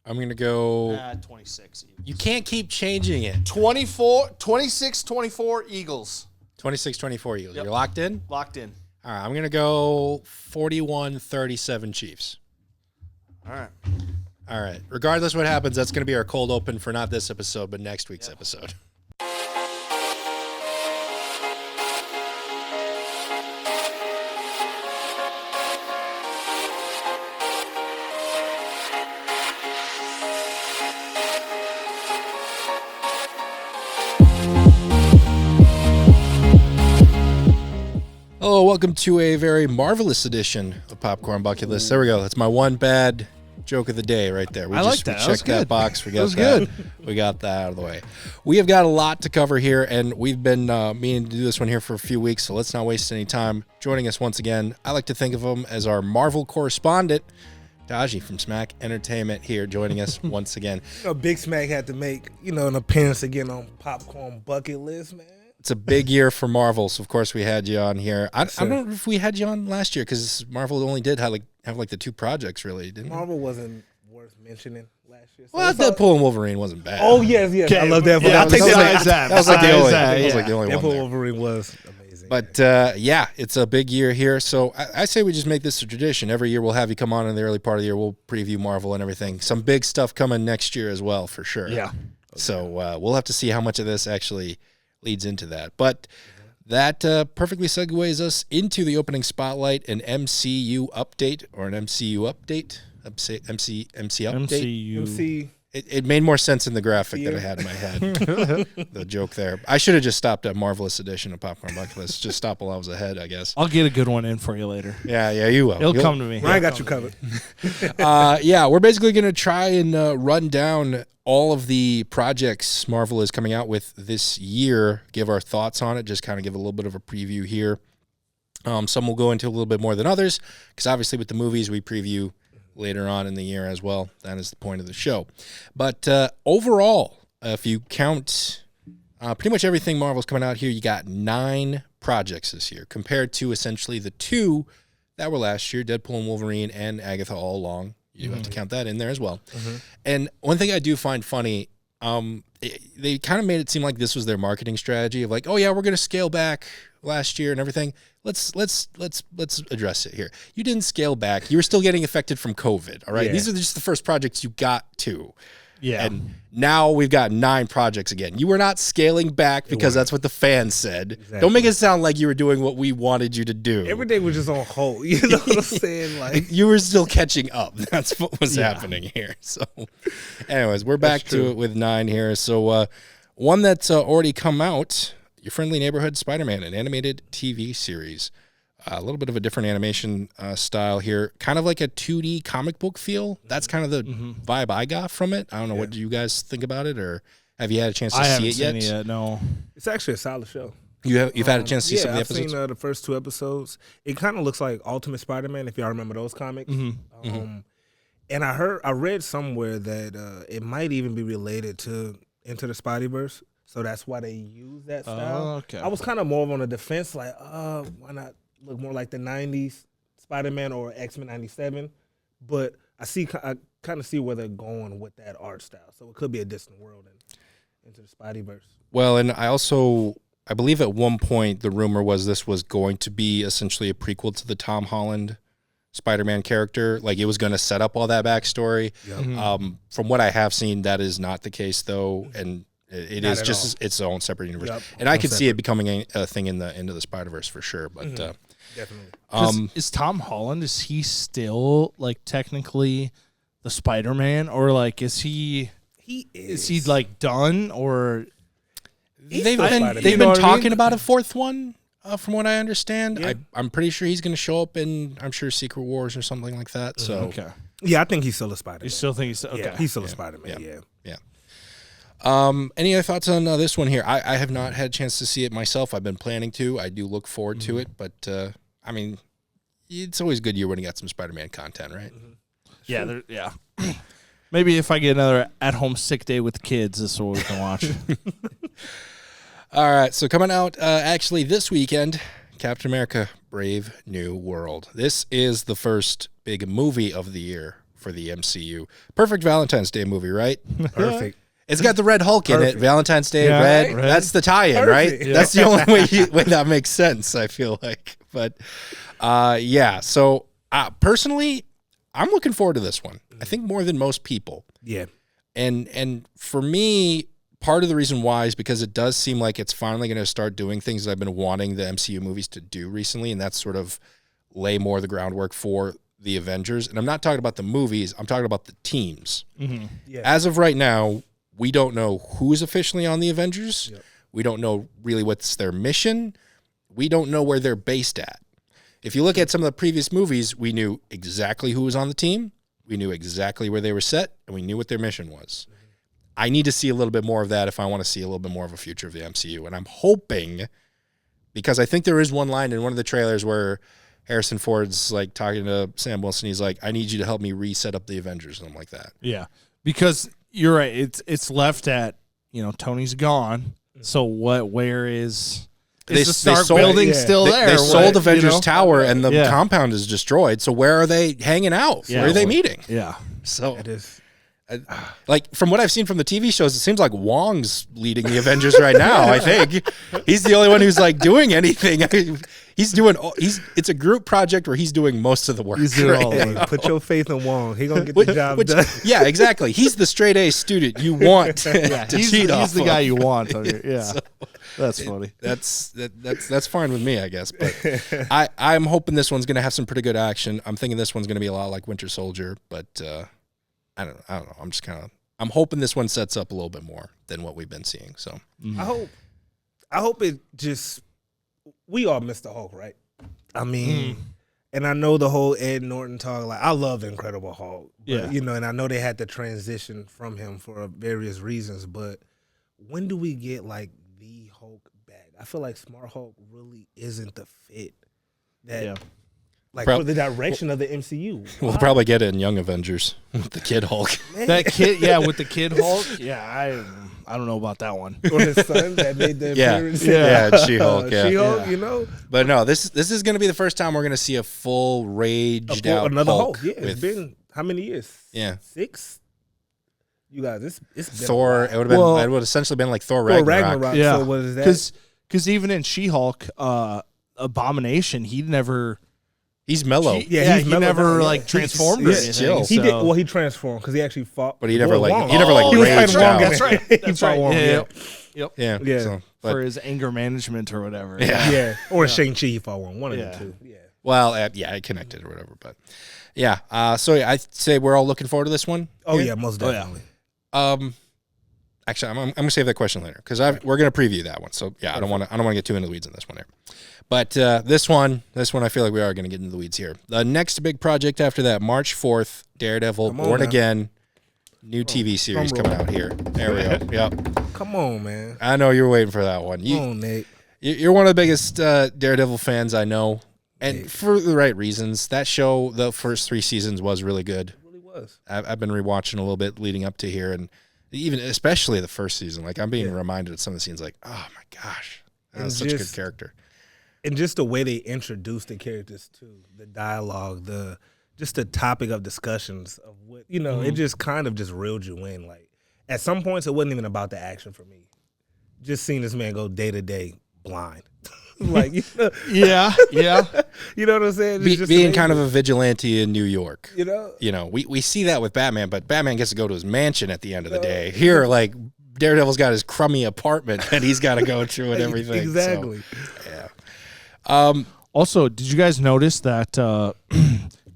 I'm going to go. 26. You can't keep changing it. 26-24 Eagles. 26-24 Eagles. Yep. You're locked in? Locked in. All right. I'm going to go 41-37 Chiefs. All right. All right. Regardless what happens, that's going to be our cold open for not this episode, but next week's episode. Hello, welcome to a very marvelous edition of Popcorn Bucket List. There we go. That's my one bad joke of the day right there. We like that. That was checked that good. box. We got That was that. good. We got that out of the way. We have got a lot to cover here, and we've been meaning to do this one here for a few weeks, so let's not waste any time. Joining us once again, I like to think of him as our Marvel correspondent, Taji from Smack Entertainment here joining us once again. Big Smack had to make, an appearance again on Popcorn Bucket List, man. It's a big year for Marvel, so of course we had you on here. I don't know if we had you on last year because Marvel only did have the two projects, really, didn't it? Marvel wasn't worth mentioning last year. So Well, it's all- Deadpool and Wolverine wasn't bad. Oh, yes. I love that. Yeah, I'll take besides that. That was like the Besides only, that, that was like yeah. the only one Deadpool there. Wolverine was amazing. But yeah, it's a big year here. So I say we just make this a tradition. Every year we'll have you come on in the early part of the year. We'll preview Marvel and everything. Some big stuff coming next year as well, for sure. Yeah. So we'll have to see how much of this actually leads into that. But that perfectly segues us into the opening spotlight, an MCU update or an MCU update. MC update. MCU. MC, It made more sense in the graphic that I had in my head. The joke there. I should have just stopped at Marvelous Edition of Popcorn Bucket List. Just stop while I was ahead, I guess. I'll get a good one in for you later. Yeah, you will. It'll come to me. Ryan got you covered. Yeah, we're basically going to try and run down all of the projects Marvel is coming out with this year, give our thoughts on it, just kind of give a little bit of a preview here. Some will go into a little bit more than others, because obviously with the movies we preview later on in the year as well. That is the point of the show. But overall, if you count pretty much everything Marvel's coming out here, you got 9 projects this year, compared to essentially the 2 that were last year, Deadpool and Wolverine and Agatha All Along. You have to count that in there as well. And one thing I do find funny, they kind of made it seem like this was their marketing strategy of like, oh yeah, we're going to scale back last year and everything. Let's address it here. You didn't scale back. You were still getting affected from COVID. All right. Yeah. These are just the first projects you got to. Yeah. And now we've got 9 projects again. You were not scaling back because that's what the fans said. Exactly. Don't make it sound like you were doing what we wanted you to do. Everything was just on hold. You know what I'm saying? Like, You were still catching up. That's what was happening here. So, anyways, we're back to it with 9 here. So, one that's already come out, Your Friendly Neighborhood Spider-Man, an animated TV series. A little bit of a different animation style here, kind of like a 2D comic book feel. That's kind of the vibe I got from it. I don't know, what do you guys think about it, or have you had a chance to I see haven't it seen yet? it yet. No. it's actually a solid show. You've had a chance to see some of the I've episodes? seen the first 2 episodes. It kind of looks like Ultimate Spider-Man, if y'all remember those comics. And I read somewhere that it might even be related to Into the Spideyverse, so that's why they use that style. Oh, okay. I was kind of more on the defense, like, why not look more like the '90s Spider-Man or X-Men '97? But I kind of see where they're going with that art style, so it could be a distant world and Into the Spideyverse. Well, and I believe at one point the rumor was this was going to be essentially a prequel to the Tom Holland Spider-Man character. Like it was going to set up all that backstory. From what I have seen, that is not the case though, and it Not is at just its own separate universe. Yep. And I could see it becoming a thing in the Into the Spider-Verse for sure. But Definitely. Is Tom Holland, is he still like technically the Spider-Man, or like is he like done, or they've still been Spider-Man. they've You know been what I talking mean? about a 4th one. From what I understand, Yeah. I'm pretty sure he's going to show up in, I'm sure, Secret Wars or something like that. So okay? Yeah, I think he's still a Spider-Man. You still think he's okay? Yeah, he's still a Spider-Man. Yeah. Any other thoughts on this one here? I have not had a chance to see it myself. I've been planning to. I do look forward to it, but I mean, it's always good year when you got some Spider-Man content, right? Yeah, yeah. Maybe if I get another at-home sick day with kids, this is what we can watch. All right, so coming out actually this weekend, Captain America: Brave New World. This is the first big movie of the year for the MCU. Perfect Valentine's Day movie, right? Perfect. It's got the Red Hulk in it. Perfect. Valentine's Day, Yeah, red. right. That's the tie-in, right? Perfect. Yeah. That's the only way that makes sense, I feel like. But, yeah. So, personally, I'm looking forward to this one. I think more than most people. Yeah. And for me, part of the reason why is because it does seem like it's finally going to start doing things that I've been wanting the MCU movies to do recently, and that's sort of lay more of the groundwork for the Avengers. And I'm not talking about the movies. I'm talking about the teams. Yeah. As of right now, we don't know who's officially on the Avengers. Yep. We don't know really what's their mission. We don't know where they're based at. If you look at some of the previous movies, we knew exactly who was on the team. We knew exactly where they were set, and we knew what their mission was. I need to see a little bit more of that if I want to see a little bit more of a future of the MCU. And I'm hoping, because I think there is one line in one of the trailers where Harrison Ford's like talking to Sam Wilson. He's like, I need you to help me reset up the Avengers, something like that. Yeah, because you're right. It's left at, Tony's gone. So where is the Stark sold- building yeah. still there? They What, sold Avengers you know? Tower, and the Yeah. compound is destroyed. So where are they hanging out? Yeah, where are they well- meeting? Yeah. So, It is. like, from what I've seen from the TV shows, it seems like Wong's leading the Avengers right now. I think he's the only one who's like doing anything. It's a group project where he's doing most of the work. He's doing right? all the Hey, work. put your faith in Wong. He gonna get the job done. Yeah, exactly. He's the straight A student you want to He's cheat off the of. guy you want. Yeah. That's funny. That's fine with me, I guess. But I'm hoping this one's going to have some pretty good action. I'm thinking this one's going to be a lot like Winter Soldier, but I don't know. I'm hoping this one sets up a little bit more than what we've been seeing. So I hope it just. We all missed the Hulk, right? I mean, and I know the whole Ed Norton talk. Like, I love the Incredible Hulk, but, Yeah. and I know they had to transition from him for various reasons. But when do we get like the Hulk back? I feel like Smart Hulk really isn't the fit that, Yeah. like, Prob- for the direction of the MCU. we'll probably get it in Young Avengers with the Kid Hulk. That kid, with the Kid Hulk. Yeah, I don't know about that one. Or his son that made the Yeah. appearance. Yeah, She-Hulk, yeah. She-Hulk, Yeah. But no, this is going to be the first time we're going to see a full raged out another Hulk. Hulk. Yeah, it's with been how many years? Yeah. 6. You guys, it's been Thor. It would have been. It would essentially been like Thor Thor Ragnarok. Ragnarok. Yeah. So what is that? Because even in She-Hulk, Abomination, he never. He's mellow, He he mellowed never down, yeah. like transformed or Yeah, anything. chill. He so- did. Well, he transformed because he actually fought. but he never Wong. like He raged was fighting Wong out. in That's it. right. He That's fought right. Wong, Yeah. Yeah. Yeah. So, but, for his anger management or whatever. Yeah. Yeah. Or Shang-Chi, he fought One of Yeah. the two. Yeah. well, yeah, it connected or whatever. But yeah. So yeah, I'd say we're all looking forward to this one. Oh, here. yeah, most Oh, yeah. definitely. Actually, I'm gonna save that question later because we're gonna preview that one. So yeah, I don't want to get too into the weeds on this one here. But this one, I feel like we are gonna get into the weeds here. The next big project after that, March 4th, Daredevil, Come on Born now. Again, new TV series drum coming roll. out here. There we go. Yep. Come on, man. I know you were waiting for that one. Come on, Nick. You're one of the biggest Daredevil fans I know, and for the right reasons. That show, the first 3 seasons, was really good. It really was. I've been rewatching a little bit leading up to here, and even especially the first season, like I'm being reminded of some of the scenes, like, oh my gosh, that And was such a good just- character. And just the way they introduced the characters too, the dialogue, just the topic of discussions of what it just kind of just reeled you in. Like at some points, it wasn't even about the action for me. Just seeing this man go day to day blind, like Yeah. you know what I'm saying? It's just Being kind of amazing, a vigilante in New York. you know. We see that with Batman, but Batman gets to go to his mansion at the end of the day. Here, like Daredevil's got his crummy apartment that he's got to go through and everything. So, Exactly. Also, did you guys notice that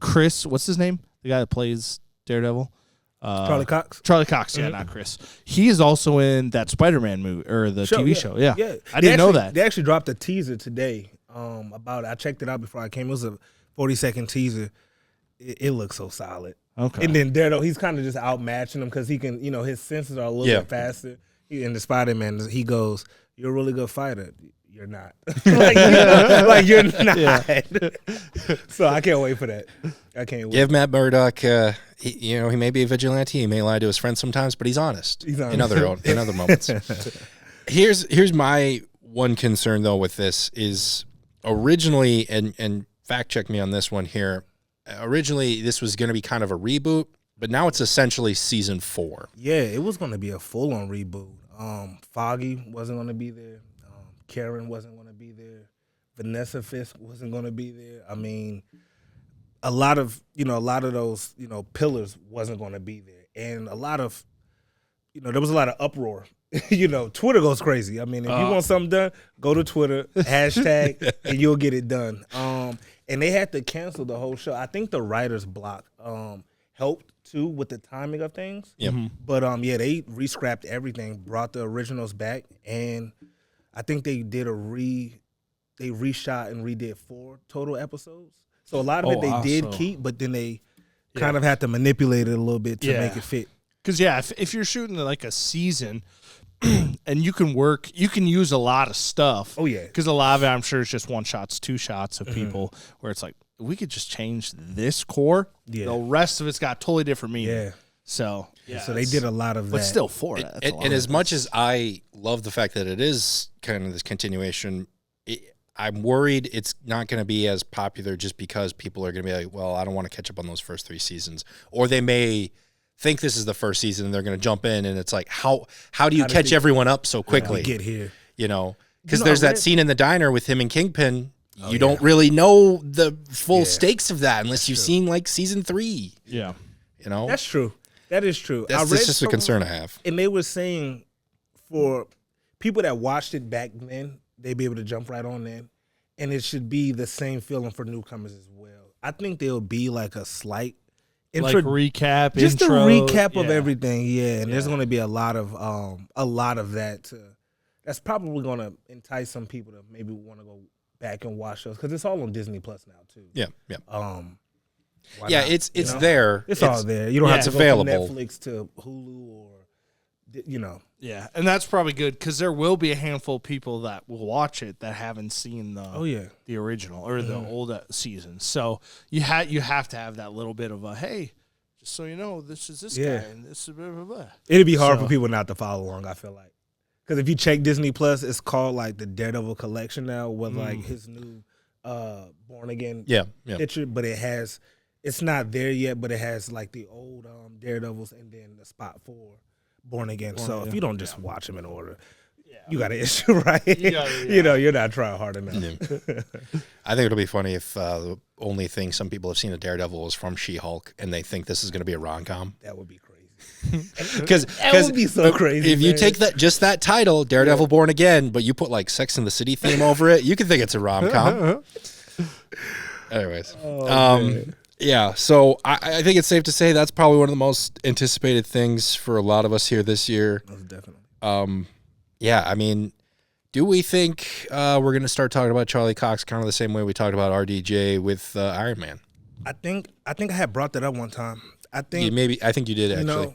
Chris, what's his name? The guy that plays Daredevil? Charlie Cox. Charlie Cox, yeah, not Chris. He is also in that Spider-Man movie or the TV show. Yeah. I didn't know that. They actually dropped a teaser today about it. I checked it out before I came. It was a 40-second teaser. It looks so solid. Okay. And then Daredevil, he's kind of just outmatching him because he can, his senses are a little bit faster. In the Spider-Man, he goes, "You're a really good fighter. You're not. like you're not." So I can't wait for that. I can't wait. Give Matt Murdock, he may be a vigilante. He may lie to his friends sometimes, but he's honest. He's honest. in other moments. Here's my one concern though with this is originally, and fact check me on this one here. Originally, this was going to be kind of a reboot. but now it's essentially season 4. Yeah, it was going to be a full-on reboot. Foggy wasn't going to be there. Karen wasn't going to be there. Vanessa Fisk wasn't going to be there. I mean, a lot of those, pillars wasn't going to be there. And a lot of, there was a lot of uproar. Twitter goes crazy. I mean, if you want something done, go to Twitter, hashtag, and you'll get it done. And they had to cancel the whole show. I think the writer's block helped, too, with the timing of things. Yep. But, they re-scrapped everything, brought the originals back, and I think they did they reshot and redid 4 total episodes. So a lot of it they did keep, but then they kind of had to manipulate it a little bit to make it fit. Because, if you're shooting like a season and you can use a lot of stuff. Oh, yeah. Because a lot of it, I'm sure, is just 1 shots, 2 shots of people where it's like, we could just change this core. Yeah. The rest of it's got totally different meaning. Yeah. So, So they did a lot of that. But still, for it. And as much as I love the fact that it is kind of this continuation, I'm worried it's not going to be as popular just because people are going to be like, well, I don't want to catch up on those first 3 seasons. Or they may think this is the first season and they're going to jump in, and it's like, how do you catch everyone up so quickly? Get here. Because there's that scene in the diner with him and Kingpin. You don't really know the full stakes of that unless you've seen like season 3. Yeah. That's true. That is true. That's just a concern I have. And they were saying for people that watched it back then, they'd be able to jump right on in. And it should be the same feeling for newcomers as well. I think there'll be like a slight recap, just intro, a recap of everything, and there's going to be a lot of that. That's probably going to entice some people to maybe want to go back and watch those because it's all on Disney Plus now too. Yeah. Not? It's there. It's all there. You don't have to go available. from Netflix to Hulu or. Yeah, and that's probably good because there will be a handful of people that will watch it that haven't seen the original or the old season. So you have to have that little bit of a, hey, just so you know, this is this guy and this is blah, blah, blah. It'd be hard for people not to follow along, I feel like. Because if you check Disney Plus, it's called like the Daredevil collection now with like his new Born Again picture, but it's not there yet, but it has like the old Daredevils and then the spot for Born Again. If you don't just watch them in order, you got an issue, right? You're not trying hard enough. Yeah. I think it'll be funny if the only thing some people have seen of Daredevil is from She-Hulk, and they think this is going to be a rom-com. That would be crazy. Because that would be so crazy. If you take that title, Daredevil Born Again, but you put like Sex and the City theme over it, you can think it's a rom-com. Anyways. Yeah, so I think it's safe to say that's probably one of the most anticipated things for a lot of us here this year. Most definitely. Yeah, I mean, do we think we're going to start talking about Charlie Cox kind of the same way we talked about RDJ with Iron Man? I think I had brought that up one time. I think you did actually.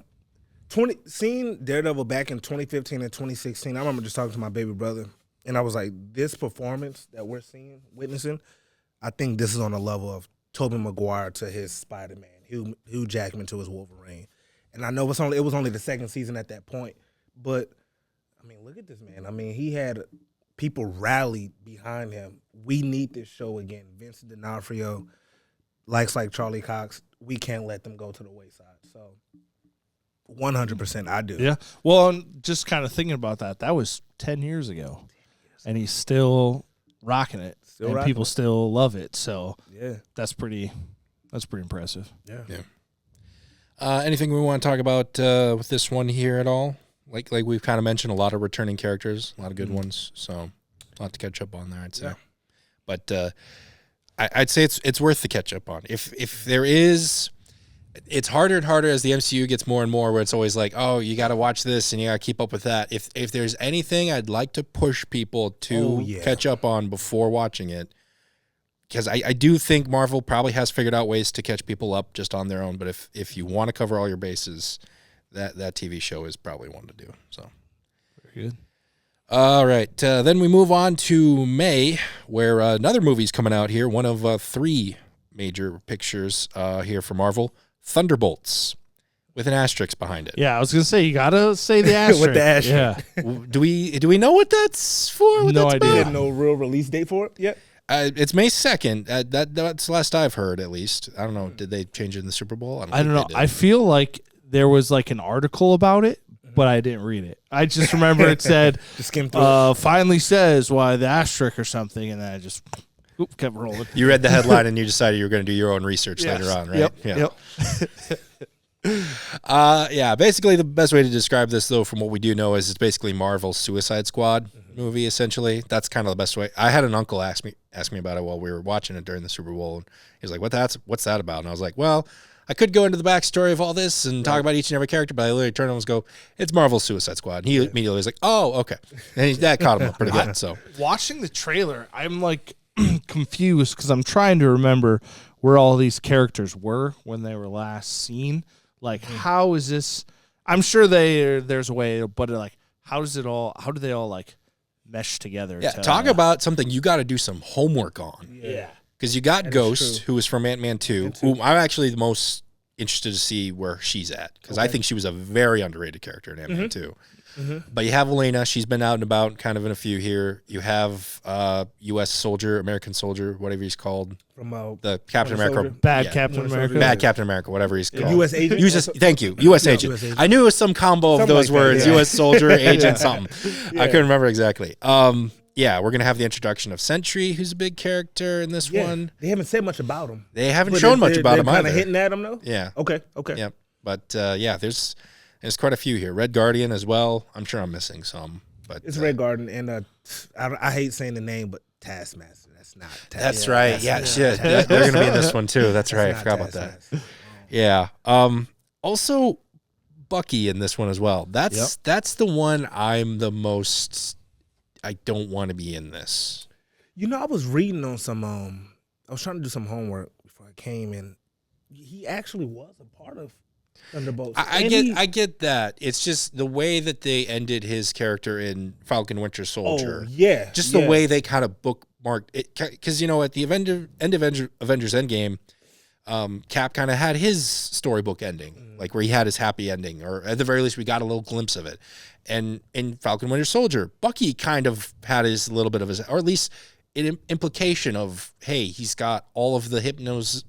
Seeing Daredevil back in 2015 and 2016, I remember just talking to my baby brother, and I was like, this performance that we're witnessing, I think this is on the level of Tobey Maguire to his Spider-Man, Hugh Jackman to his Wolverine. And I know it was only the second season at that point, but I mean, look at this man. I mean, he had people rally behind him. We need this show again. Vincent D'Onofrio, like Charlie Cox, we can't let them go to the wayside. So 100% I do. Yeah. Well, I'm just kind of thinking about that. That was 10 years ago. And he's still rocking it. People still love it. So that's pretty impressive. Yeah. Anything we want to talk about with this one here at all? Like we've kind of mentioned, a lot of returning characters, a lot of good ones. So a lot to catch up on there, I'd say. Yeah. But I'd say it's worth the catch up on. If there is, it's harder and harder as the MCU gets more and more, where it's always like, oh, you got to watch this and you got to keep up with that. If there's anything I'd like to push people to catch up on before watching it, because I do think Marvel probably has figured out ways to catch people up just on their own. But if you want to cover all your bases, that TV show is probably one to do. So very good. All right, then we move on to May, where another movie's coming out here. One of 3 major pictures here for Marvel. Thunderbolts, with an asterisk behind it. Yeah, I was gonna say you gotta say the asterisk. With the asterisk. Yeah. Do we know what that's for? No idea. No real release date for it yet. It's May 2nd. That's the last I've heard, at least. I don't know. Did they change it in the Super Bowl? I don't know. I feel like there was like an article about it, but I didn't read it. I just remember it said, finally says why the asterisk or something, and then I just kept rolling. You read the headline and you decided you were going to do your own research later on, right? Yep. Yeah, basically the best way to describe this, though, from what we do know, is it's basically Marvel's Suicide Squad movie, essentially. That's kind of the best way. I had an uncle ask me about it while we were watching it during the Super Bowl, and he was like, what's that about? And I was like, well, I could go into the backstory of all this and talk about each and every character, but I literally turned and go, it's Marvel's Suicide Squad. And he immediately was like, oh, okay. And that caught him up pretty good. So watching the trailer, I'm like confused because I'm trying to remember where all these characters were when they were last seen. Like, how is this? I'm sure there's a way, but like, how do they all like mesh together? Yeah, talk about something you got to do some homework on. Yeah. Because you got Ghost, who was from Ant-Man 2, who I'm actually the most interested to see where she's at. Because I think she was a very underrated character in Ant-Man 2. But you have Elena. She's been out and about, kind of in a few here. You have U.S. soldier, American soldier, whatever he's called. From the Captain America. Captain America. Bad Captain America, whatever he's called. U.S. agent? Thank you. U.S. agent. US agent. I knew it was some combo of those words. U.S. soldier, agent, something. I couldn't remember exactly. Yeah, we're going to have the introduction of Sentry, who's a big character in this one. They haven't said much about him. They haven't shown much about him either. Kind of hitting at him, though? Yeah. Okay. Yeah. But, there's quite a few here. Red Guardian as well. I'm sure I'm missing some. But it's Red Guardian, and I hate saying the name, but Taskmaster. That's not Taskmaster. That's right. Shit. They're going to be in this one, too. That's right. I forgot about that. Yeah. Also, Bucky in this one as well. That's the one I'm the most... I don't want to be in this. You know, I was reading on some. I was trying to do some homework before I came, and he actually was a part of Thunderbolts. I get that. It's just the way that they ended his character in Falcon Winter Soldier. Oh, yeah. Just the way they kind of bookmarked it. Because, at the end of Avengers Endgame, Cap kind of had his storybook ending, like where he had his happy ending, or at the very least, we got a little glimpse of it. And in Falcon Winter Soldier, Bucky kind of had his little bit of his, or at least an implication of, hey, he's got all of the hypnosis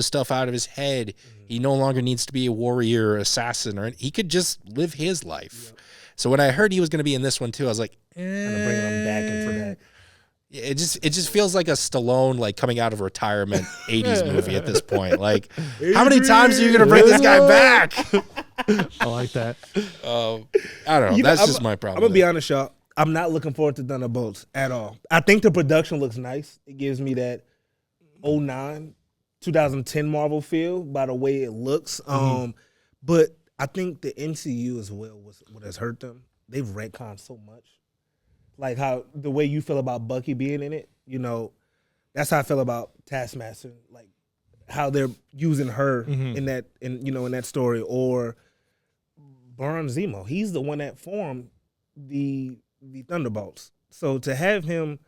stuff out of his head. He no longer needs to be a warrior, assassin, or he could just live his life. Yep. So when I heard he was going to be in this one too, I was like, kind of bringing him back in for that. It just feels like a Stallone like coming out of retirement 80s movie at this point. Like, how many times are you going to bring this guy back? I like that. I don't know. That's just my problem. I'm going to be honest, y'all. I'm not looking forward to Thunderbolts at all. I think the production looks nice. It gives me that 2010 Marvel feel by the way it looks. But I think the MCU as well was what has hurt them. They've retconned so much. Like how the way you feel about Bucky being in it, that's how I feel about Taskmaster. Like how they're using her in that story, or Baron Zemo. He's the one that formed the Thunderbolts. So to have him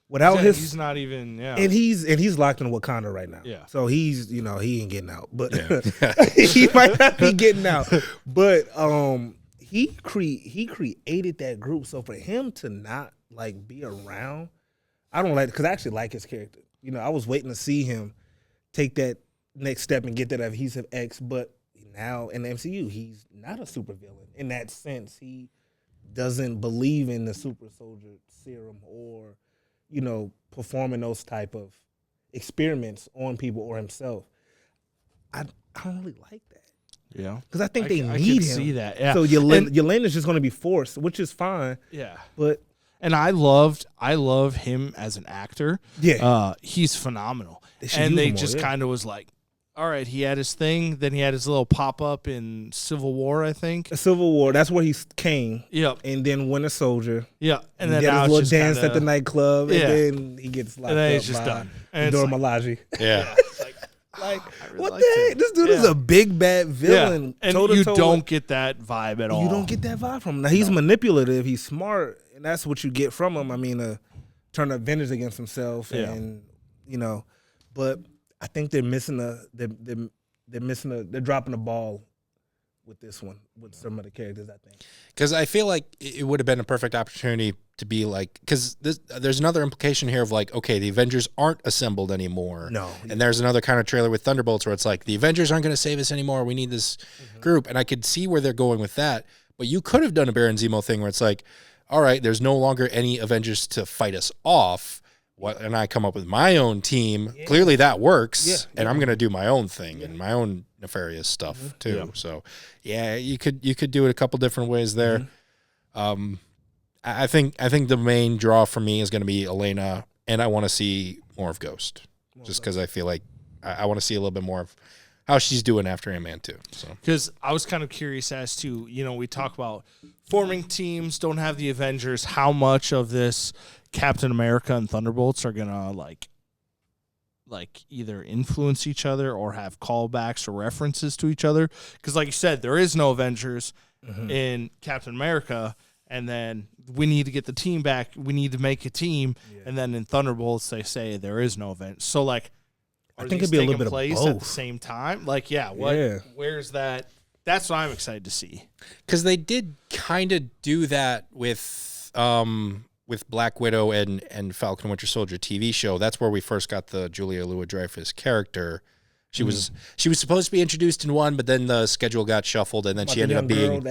without he's not even and he's locked in Wakanda right now. Yeah. So he's he ain't getting out, but he might not be getting out, but He created that group, so for him to not like be around, I don't like it because I actually like his character. I was waiting to see him take that next step and get that adhesive X, but now in the MCU, he's not a supervillain in that sense. He doesn't believe in the super soldier serum or performing those type of experiments on people or himself. I don't really like that. Yeah, because I think they need him. I can see that. Yeah, so Yelena's just going to be forced, which is fine. Yeah, but I love him as an actor. Yeah, he's phenomenal. They just kind of was like, all right, he had his thing. Then he had his little pop up in Civil War, I think. Civil War. That's where he came. Yep. And then Winter Soldier. Yeah, and then he now his little dance at the nightclub. Yeah. And then he gets locked and then up he's just done. And Dora Milaje. Yeah. Like, what the heck? This dude is a big bad villain. And you don't get that vibe at all. You don't get that vibe from him. Now, he's manipulative. He's smart. And that's what you get from him. I mean, turn up vengeance against himself. And, but I think they're missing they're dropping the ball with this one with some of the characters. I think because I feel like it would have been a perfect opportunity to be like, because there's another implication here of like, okay, the Avengers aren't assembled anymore. No. And there's another kind of trailer with Thunderbolts where it's like, the Avengers aren't going to save us anymore. We need this group. And I could see where they're going with that. But you could have done a Baron Zemo thing where it's like, all right, there's no longer any Avengers to fight us off. And I come up with my own team. Yeah. Clearly that works. And I'm going to do my own thing and my own nefarious stuff too. Yeah. So yeah, you could do it a couple different ways there. I think the main draw for me is going to be Elena, and I want to see more of Ghost, just because I feel like I want to see a little bit more of how she's doing after Ant-Man 2. So, because I was kind of curious as to, we talk about forming teams, don't have the Avengers, how much of this Captain America and Thunderbolts are gonna like either influence each other or have callbacks or references to each other. Because like you said, there is no Avengers in Captain America. And then we need to get the team back. We need to make a team. Yeah. And then in Thunderbolts, they say there is no event. So, like, I think it'd be a little bit of both at the same time. Like, where's that? That's what I'm excited to see. Because they did kind of do that with Black Widow and Falcon Winter Soldier TV show. That's where we first got the Julia Louis-Dreyfus character. She was supposed to be introduced in one, but then the schedule got shuffled, and then she ended up being.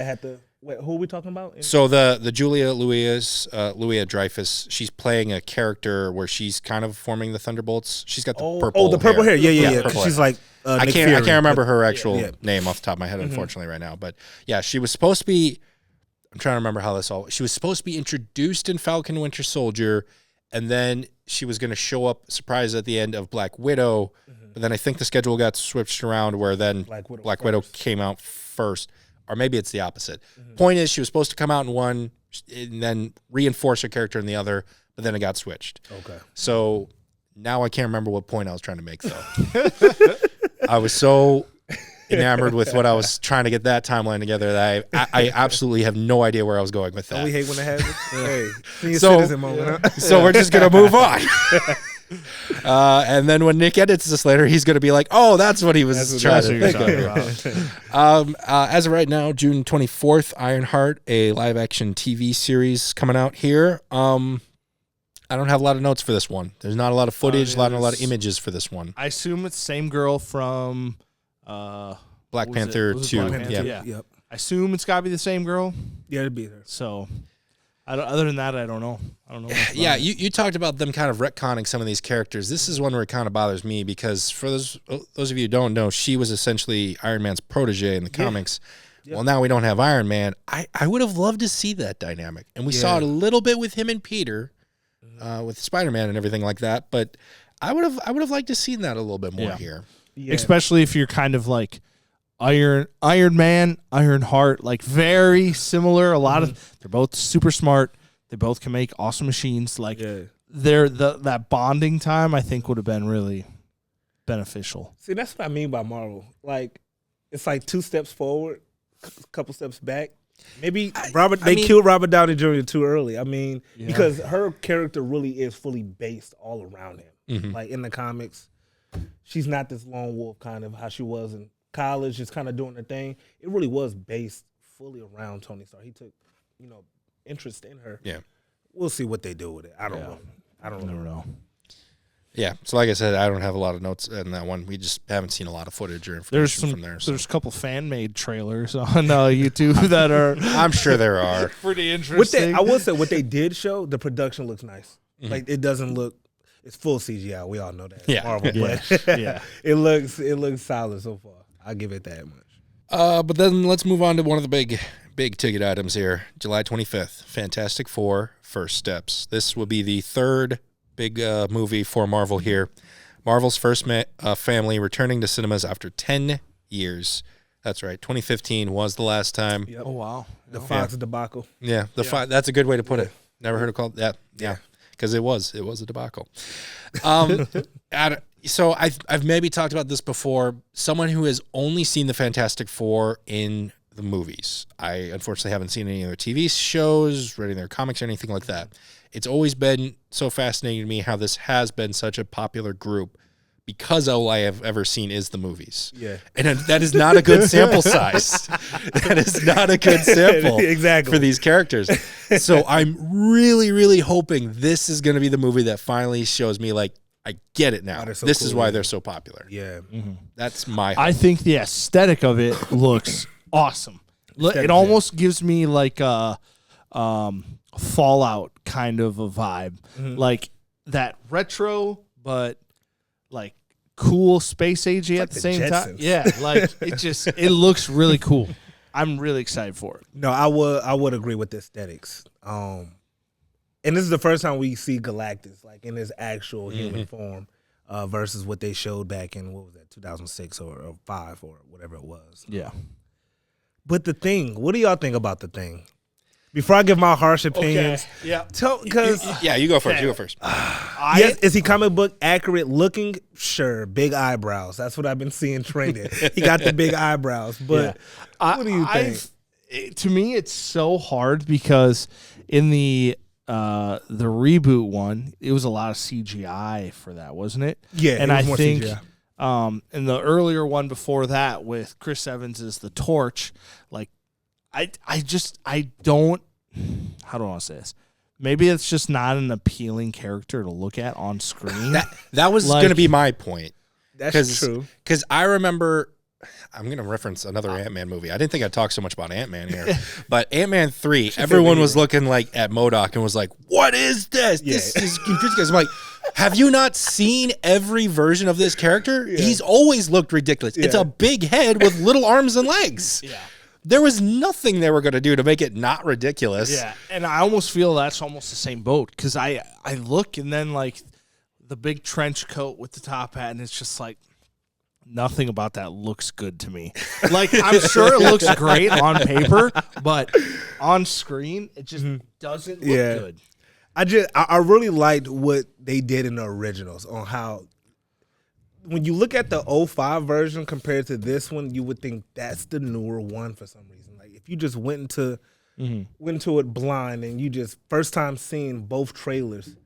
Wait, who are we talking about? So the Julia Louis-Dreyfus, she's playing a character where she's kind of forming the Thunderbolts. She's got the purple. Oh, the purple hair. Yeah. She's like I can't remember her actual name off the top of my head, unfortunately, right now. But yeah, she was supposed to be. I'm trying to remember how this all. She was supposed to be introduced in Falcon Winter Soldier, and then she was going to show up surprise at the end of Black Widow. But then I think the schedule got switched around where then Black Widow came out first. Or maybe it's the opposite. Point is, she was supposed to come out in one and then reinforce her character in the other, but then it got switched. Okay. So now I can't remember what point I was trying to make, though. I was so enamored with what I was trying to get that timeline together that I absolutely have no idea where I was going with that. Don't we hate when it happens? Hey, senior citizen moment. Huh? So we're just going to move on. And then when Nick edits this later, he's going to be like, "Oh, that's what he was trying to think about." As of right now, June 24th, Ironheart, a live-action TV series coming out here. I don't have a lot of notes for this one. There's not a lot of footage, not a lot of images for this one. I assume it's the same girl from Black Panther 2. Yeah. Yep. I assume it's got to be the same girl. Yeah, it'd be there. So, other than that, I don't know. Yeah, you talked about them kind of retconning some of these characters. This is one where it kind of bothers me because for those of you who don't know, she was essentially Iron Man's protege in the comics. Yep. Well, now we don't have Iron Man. I would have loved to see that dynamic. And we saw it a little bit with him and Peter, with Spider-Man and everything like that. But I would have liked to see that a little bit more here. Yeah. Especially if you're kind of like Iron Man, Ironheart, like very similar. A lot of they're both super smart. They both can make awesome machines. Like that bonding time, I think would have been really beneficial. See, that's what I mean by Marvel. Like it's like 2 steps forward, a couple steps back. Maybe they killed Robert Downey Jr. too early. I mean, because her character really is fully based all around him. Like in the comics, she's not this lone wolf kind of how she was in college, just kind of doing her thing. It really was based fully around Tony Stark. He took, interest in her. Yeah. We'll see what they do with it. I don't know. I don't know. Yeah. So like I said, I don't have a lot of notes in that one. We just haven't seen a lot of footage or information from there. So. There's a couple fan-made trailers on YouTube that are... I'm sure there are. Pretty interesting. I will say, what they did show, the production looks nice. Like, it doesn't look... It's full CGI. We all know that. Yeah. Marvel, but it looks solid so far. I'll give it that much. But then let's move on to one of the big ticket items here. July 25th, Fantastic Four, First Steps. This will be the third big movie for Marvel here. Marvel's first family returning to cinemas after 10 years. That's right. 2015 was the last time. Yep. Oh, wow. The Fox debacle. Yeah, that's a good way to put it. Never heard it called that. Yeah. Because it was a debacle. So I've maybe talked about this before. Someone who has only seen the Fantastic Four in the movies. I unfortunately haven't seen any of their TV shows, reading their comics, or anything like that. It's always been so fascinating to me how this has been such a popular group because all I have ever seen is the movies. Yeah. And that is not a good sample size. That is not a good sample Exactly. for these characters. So I'm really, really hoping this is going to be the movie that finally shows me, like, I get it now. they're so This is cool, why yeah. they're so popular. Yeah. That's my hope. I think the aesthetic of it looks awesome. It almost gives me like a Fallout kind of a vibe, like that retro, but like cool space agey at like the the same time. Jetsons. Yeah, like it looks really cool. I'm really excited for it. No, I would agree with the aesthetics. And this is the first time we see Galactus like in his actual human form, versus what they showed back in, what was that, 2006 or 5 or whatever it was. Yeah. But the Thing, what do y'all think about the Thing? Before I give my harsh opinions, Yeah. because Yeah, you go first. You go first. yes, is he comic book accurate looking? Sure, big eyebrows. That's what I've been seeing trending. He got the big eyebrows. But what do you think? To me, it's so hard because in the reboot one, it was a lot of CGI for that, wasn't it? Yeah, and it was I more think CGI. in the earlier one before that with Chris Evans as the Torch, like I don't, how do I want to say this? Maybe it's just not an appealing character to look at on screen. That was Like- going to be my point. That's true. Because I remember, I'm going to reference another Ant-Man movie. I didn't think I'd talk so much about Ant-Man here. But Ant-Man 3, everyone was looking like at MODOK and was like, what is this? This is confusing. I'm like, have you not seen every version of this character? He's always looked ridiculous. It's a big head with little arms and legs. Yeah. There was nothing they were going to do to make it not ridiculous. Yeah, and I almost feel that's almost the same boat because I look and then like the big trench coat with the top hat, and it's just like nothing about that looks good to me. Like I'm sure it looks great on paper, but on screen it just doesn't look good. I really liked what they did in the originals on how, when you look at the 05 version compared to this one, you would think that's the newer one for some reason. Like if you just went into it blind and you just first time seeing both trailers,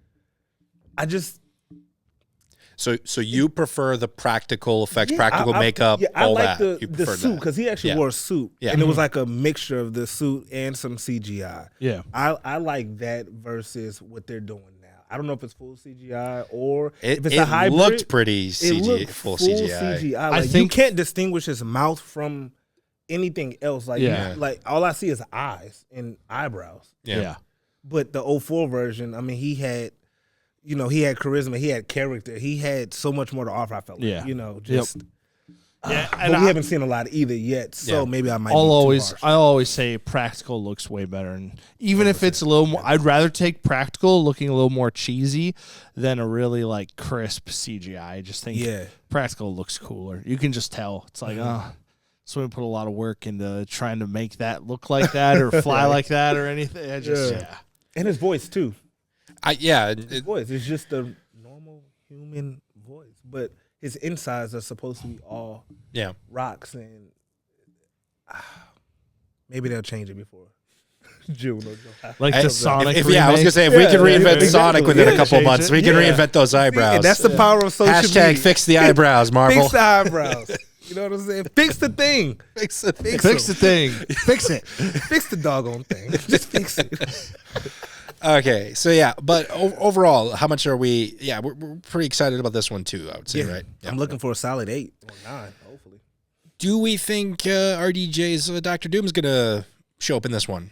So you prefer the practical effects, practical makeup, I all like that. You the prefer suit that. because he actually wore a suit, and it was like a mixture of the suit and some CGI. Yeah. I like that versus what they're doing now. I don't know if it's full CGI or if it's It a hybrid. looked pretty It looked full CGI. Like, I think you can't distinguish his mouth from anything else. Like, Yeah. like all I see is eyes and eyebrows. Yeah. But the 04 version, I mean, he had charisma, he had character, he had so much more to offer. I felt like, Yeah, but we haven't seen a lot either yet. So maybe I might. I'll be too harsh. always say practical looks way better, and even if it's a little more, I'd rather take practical looking a little more cheesy than a really like crisp CGI. I just think practical looks cooler. You can just tell. It's like, someone put a lot of work into trying to make that look like that or fly like that or anything. I just And his voice too. His voice is just a normal human voice, but his insides are supposed to be all rocks, and maybe they'll change it before June or July. like the Sonic. I was gonna say if we can reinvent Sonic within a couple of months, we can reinvent those eyebrows. And that's the power of social media. Hashtag fix the eyebrows, Marvel. Fix the eyebrows. You know what I'm saying? Fix the thing. Fix the thing. Fix the thing. Fix it. Fix the doggone thing. Just fix it. Okay, so but overall, how much are we? Yeah, we're pretty excited about this one too. I would say, right? Yeah. I'm looking for a solid 8 or 9, hopefully. Do we think RDJ's Dr. Doom is gonna show up in this one,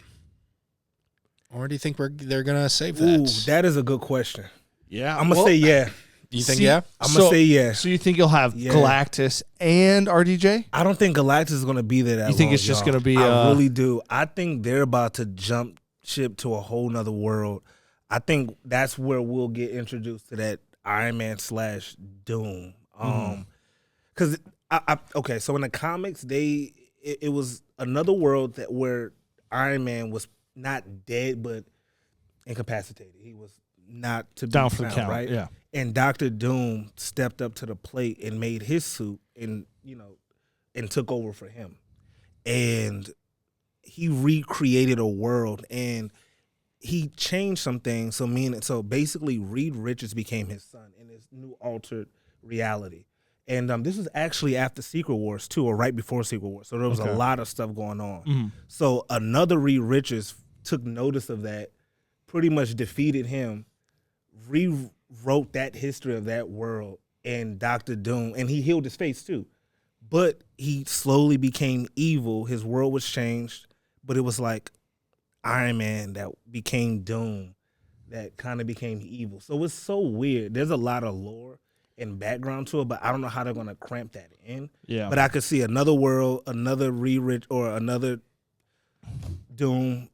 or do you think they're gonna save that? Ooh, that is a good question. Yeah, I'm gonna say yeah. You think yeah? I'm gonna say yeah. So you think you'll have Galactus and RDJ? I don't think Galactus is gonna be there that long. You think it's just gonna be? I really do. I think they're about to jump ship to a whole nother world. I think that's where we'll get introduced to that Iron Man / Doom. Because okay, so in the comics, it was another world where Iron Man was not dead but incapacitated. He was not to be down for the found, count, right? Yeah. And Dr. Doom stepped up to the plate and made his suit and took over for him. And he recreated a world and he changed some things. So basically Reed Richards became his son in his new altered reality. And this was actually after Secret Wars too, or right before Secret Wars. So there was a lot of stuff going on. So another Reed Richards took notice of that, pretty much defeated him, rewrote that history of that world, and Doctor Doom, and he healed his face too. But he slowly became evil. His world was changed, but it was like Iron Man that became Doom, that kind of became evil. So it's so weird. There's a lot of lore and background to it, but I don't know how they're gonna cramp that in. Yeah. But I could see another world, another or another Doom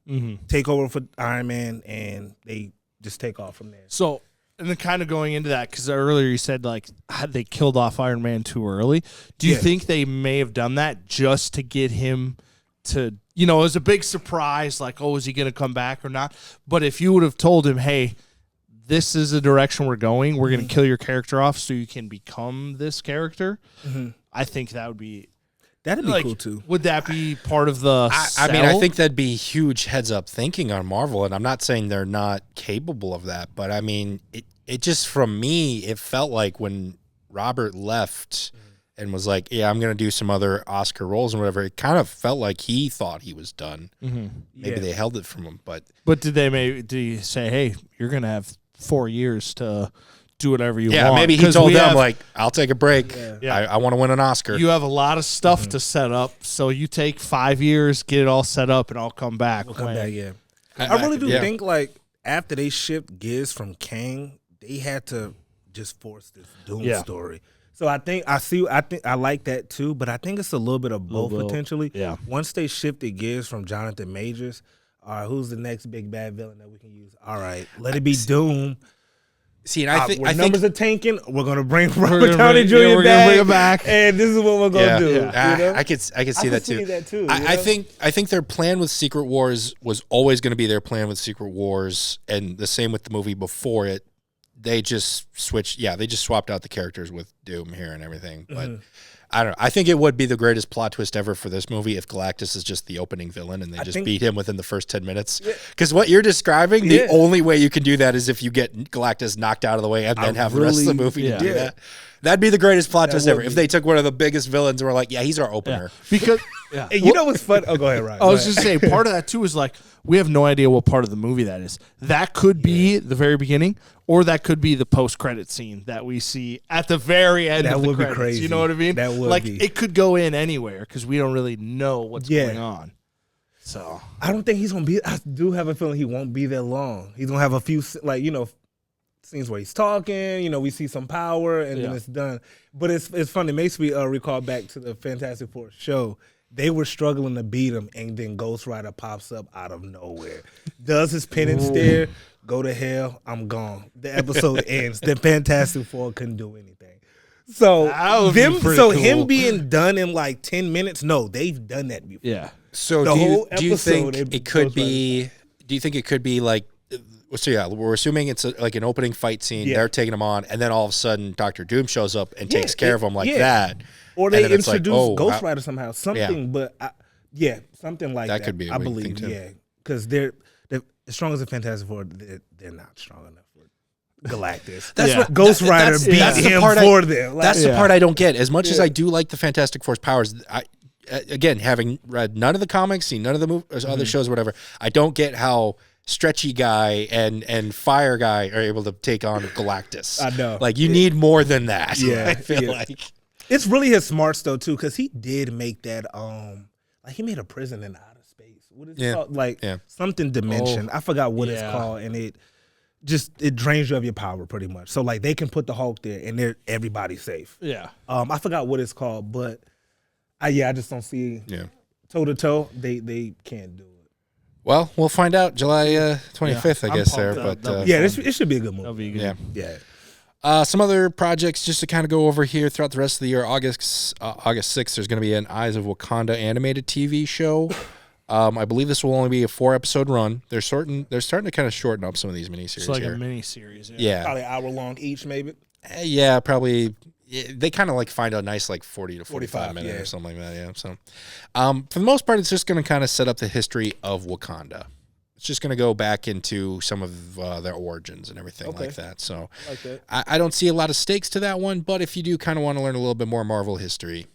take over for Iron Man, and they just take off from there. So, and then kind of going into that, because earlier you said like they killed off Iron Man too early. Do you think they may have done that just to get him to, it was a big surprise, like, oh, is he going to come back or not? But if you would have told him, hey, this is the direction we're going, we're going to kill your character off so you can become this character, I think that would be... That'd be cool too. Would that be part of the I mean, I think that'd be huge heads up thinking on Marvel, and I'm not saying they're not capable of that, but I mean, it just, from me, it felt like when Robert left and was like, yeah, I'm going to do some other Oscar roles and whatever, it kind of felt like he thought he was done. Maybe they held it from him, but did he say, hey, you're going to have 4 years to do whatever you want? Yeah, maybe he told them, like, I'll take a break. I want to win an Oscar. You have a lot of stuff to set up, so you take 5 years, get it all set up, and I'll come back. We'll come back, I really do think, like, after they shipped gears from Kang, they had to just force this Doom story. So I think I like that too, but I think it's a little bit of both potentially. Yeah. Once they shifted gears from Jonathan Majors, all right, who's the next big bad villain that we can use? All right, let it be Doom. See, and I think numbers are tanking. We're gonna bring Robert Downey Jr. back, and this is what we're gonna do. Yeah. I could see that too. I think their plan with Secret Wars was always going to be their plan with Secret Wars, and the same with the movie before it. They just switched. Yeah, they just swapped out the characters with Doom here and everything. But I don't know. I think it would be the greatest plot twist ever for this movie if Galactus is just the opening villain and they just beat him within the first 10 minutes. Because what you're describing, the only way you can do that is if you get Galactus knocked out of the way and then have the rest of the movie to do that. That'd be the greatest plot twist ever. If they took one of the biggest villains and were like, yeah, he's our opener. Because you know what's fun? Oh, go ahead, Ryan. I was just saying, part of that too is like, we have no idea what part of the movie that is. That could be the very beginning, or that could be the post-credit scene that we see at the very end of the credits. That would be crazy. You know what I mean? That would be. It could go in anywhere because we don't really know what's going on. So I don't think he's going to be... I do have a feeling he won't be there long. He's going to have a few, scenes where he's talking, we see some power, and then it's done. But it's funny. It makes me recall back to the Fantastic Four show. They were struggling to beat him, and then Ghost Rider pops up out of nowhere. Does his penance stare, go to hell, I'm gone. The episode ends. The Fantastic Four couldn't do anything. So him being done in like 10 minutes, no, they've done that before. Yeah. So do you think it could be like, so yeah, we're assuming it's like an opening fight scene. They're taking him on, and then all of a sudden, Dr. Doom shows up and takes care of him like that. Or they introduce Ghost Rider somehow, something. But something like that. That could be. I believe, because they're as strong as the Fantastic Four. They're not strong enough for Galactus. That's what Ghost Rider beat him for them. That's the part I don't get. As much as I do like the Fantastic Four's powers, again, having read none of the comics, seen none of the movies, other shows, whatever, I don't get how Stretchy Guy and Fire Guy are able to take on Galactus. I know. Like, you need more than that. Yeah, I feel like. It's really his smarts, though, too, because he did make that, like, he made a prison in outer space. What is it called? Like, something dimension. I forgot what it's called, and it drains you of your power, pretty much. So, like, they can put the Hulk there, and everybody's safe. Yeah. I forgot what it's called, but, I just don't see toe-to-toe. They can't do it. Well, we'll find out July 25th, I guess, there. But it should be a good movie. That'll be good. Yeah. Some other projects just to kind of go over here throughout the rest of the year. August 6th, there's going to be an Eyes of Wakanda animated TV show. I believe this will only be a 4-episode run. They're starting to kind of shorten up some of these miniseries. It's like here. a miniseries. Yeah. Probably an hour long each, maybe. Yeah, probably. They kind of like find a nice like 40 to 45 minute or something like that. Yeah. So, for the most part, it's just going to kind of set up the history of Wakanda. It's just going to go back into some of their origins and everything like that. So like that. I don't see a lot of stakes to that one, but if you do kind of want to learn a little bit more Marvel history,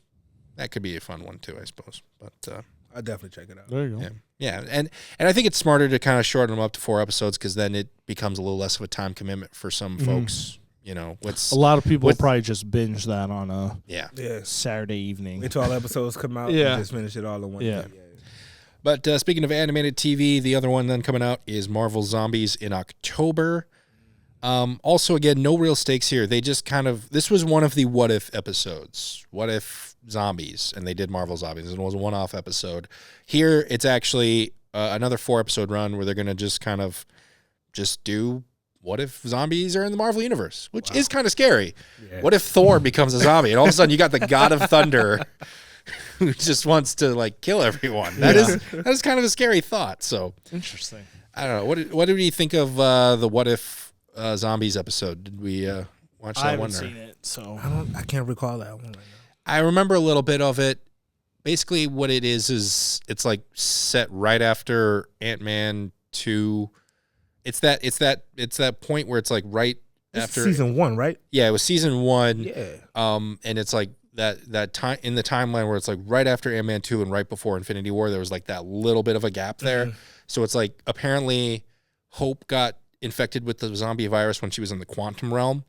that could be a fun one too, I suppose. But I'll definitely check it out. There you go. yeah, and I think it's smarter to kind of shorten them up to 4 episodes because then it becomes a little less of a time commitment for some folks. You know, a lot of people will probably just binge that on a Yeah. Saturday evening. Wait till all episodes come out. Yeah. And just finish it all in one Yeah. day. But speaking of animated TV, the other one then coming out is Marvel Zombies in October. Also, again, no real stakes here. They just this was one of the what if episodes. What if zombies? And they did Marvel Zombies. It was a one-off episode. Here, it's actually another 4-episode run where they're going to just do what if zombies are in the Marvel Universe, which is kind of scary. Yeah. What if Thor becomes a zombie? And all of a sudden you got the God of Thunder who just wants to like kill everyone. That is kind of a scary thought. So interesting. I don't know. What did we think of the What If Zombies episode? Did we watch that one? I haven't seen it, so I can't recall that one right now. I remember a little bit of it. Basically, what it is it's like set right after Ant-Man 2. It's that point where it's like right after season 1, right? Yeah, it was season 1. Yeah. And it's like that time in the timeline where it's like right after Ant-Man 2 and right before Infinity War, there was like that little bit of a gap there. Mm-hmm. So it's like apparently Hope got infected with the zombie virus when she was in the quantum realm.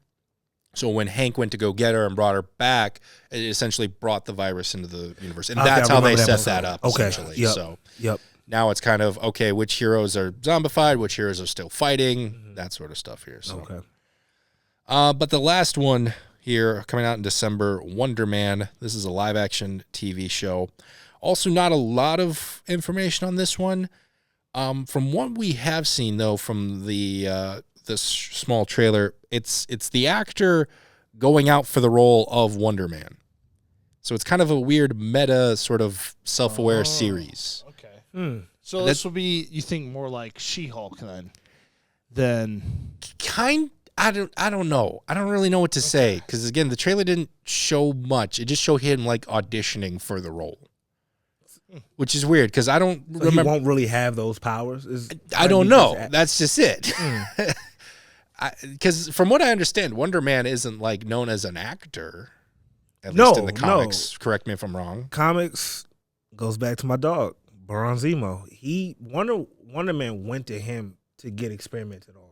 So when Hank went to go get her and brought her back, it essentially brought the virus into the universe. And that's how they set that up, essentially. Yep. So yep. Now it's kind of, okay, which heroes are zombified, which heroes are still fighting, that sort of stuff here. So. Okay. But the last one here, coming out in December, Wonder Man. This is a live-action TV show. Also, not a lot of information on this one. From what we have seen, though, from the this small trailer, it's the actor going out for the role of Wonder Man. So it's kind of a weird meta sort of self-aware series. Okay. So this will be, you think, more like She-Hulk then? I don't know. I don't really know what to say because again, the trailer didn't show much. It just showed him like auditioning for the role, which is weird because I don't remember. He won't really have those powers. I don't know. That's just it. Because from what I understand, Wonder Man isn't like known as an actor. At least in the comics. No. Correct me if I'm wrong. Comics goes back to my dog, Baron Zemo. Wonder Man went to him to get experimented on.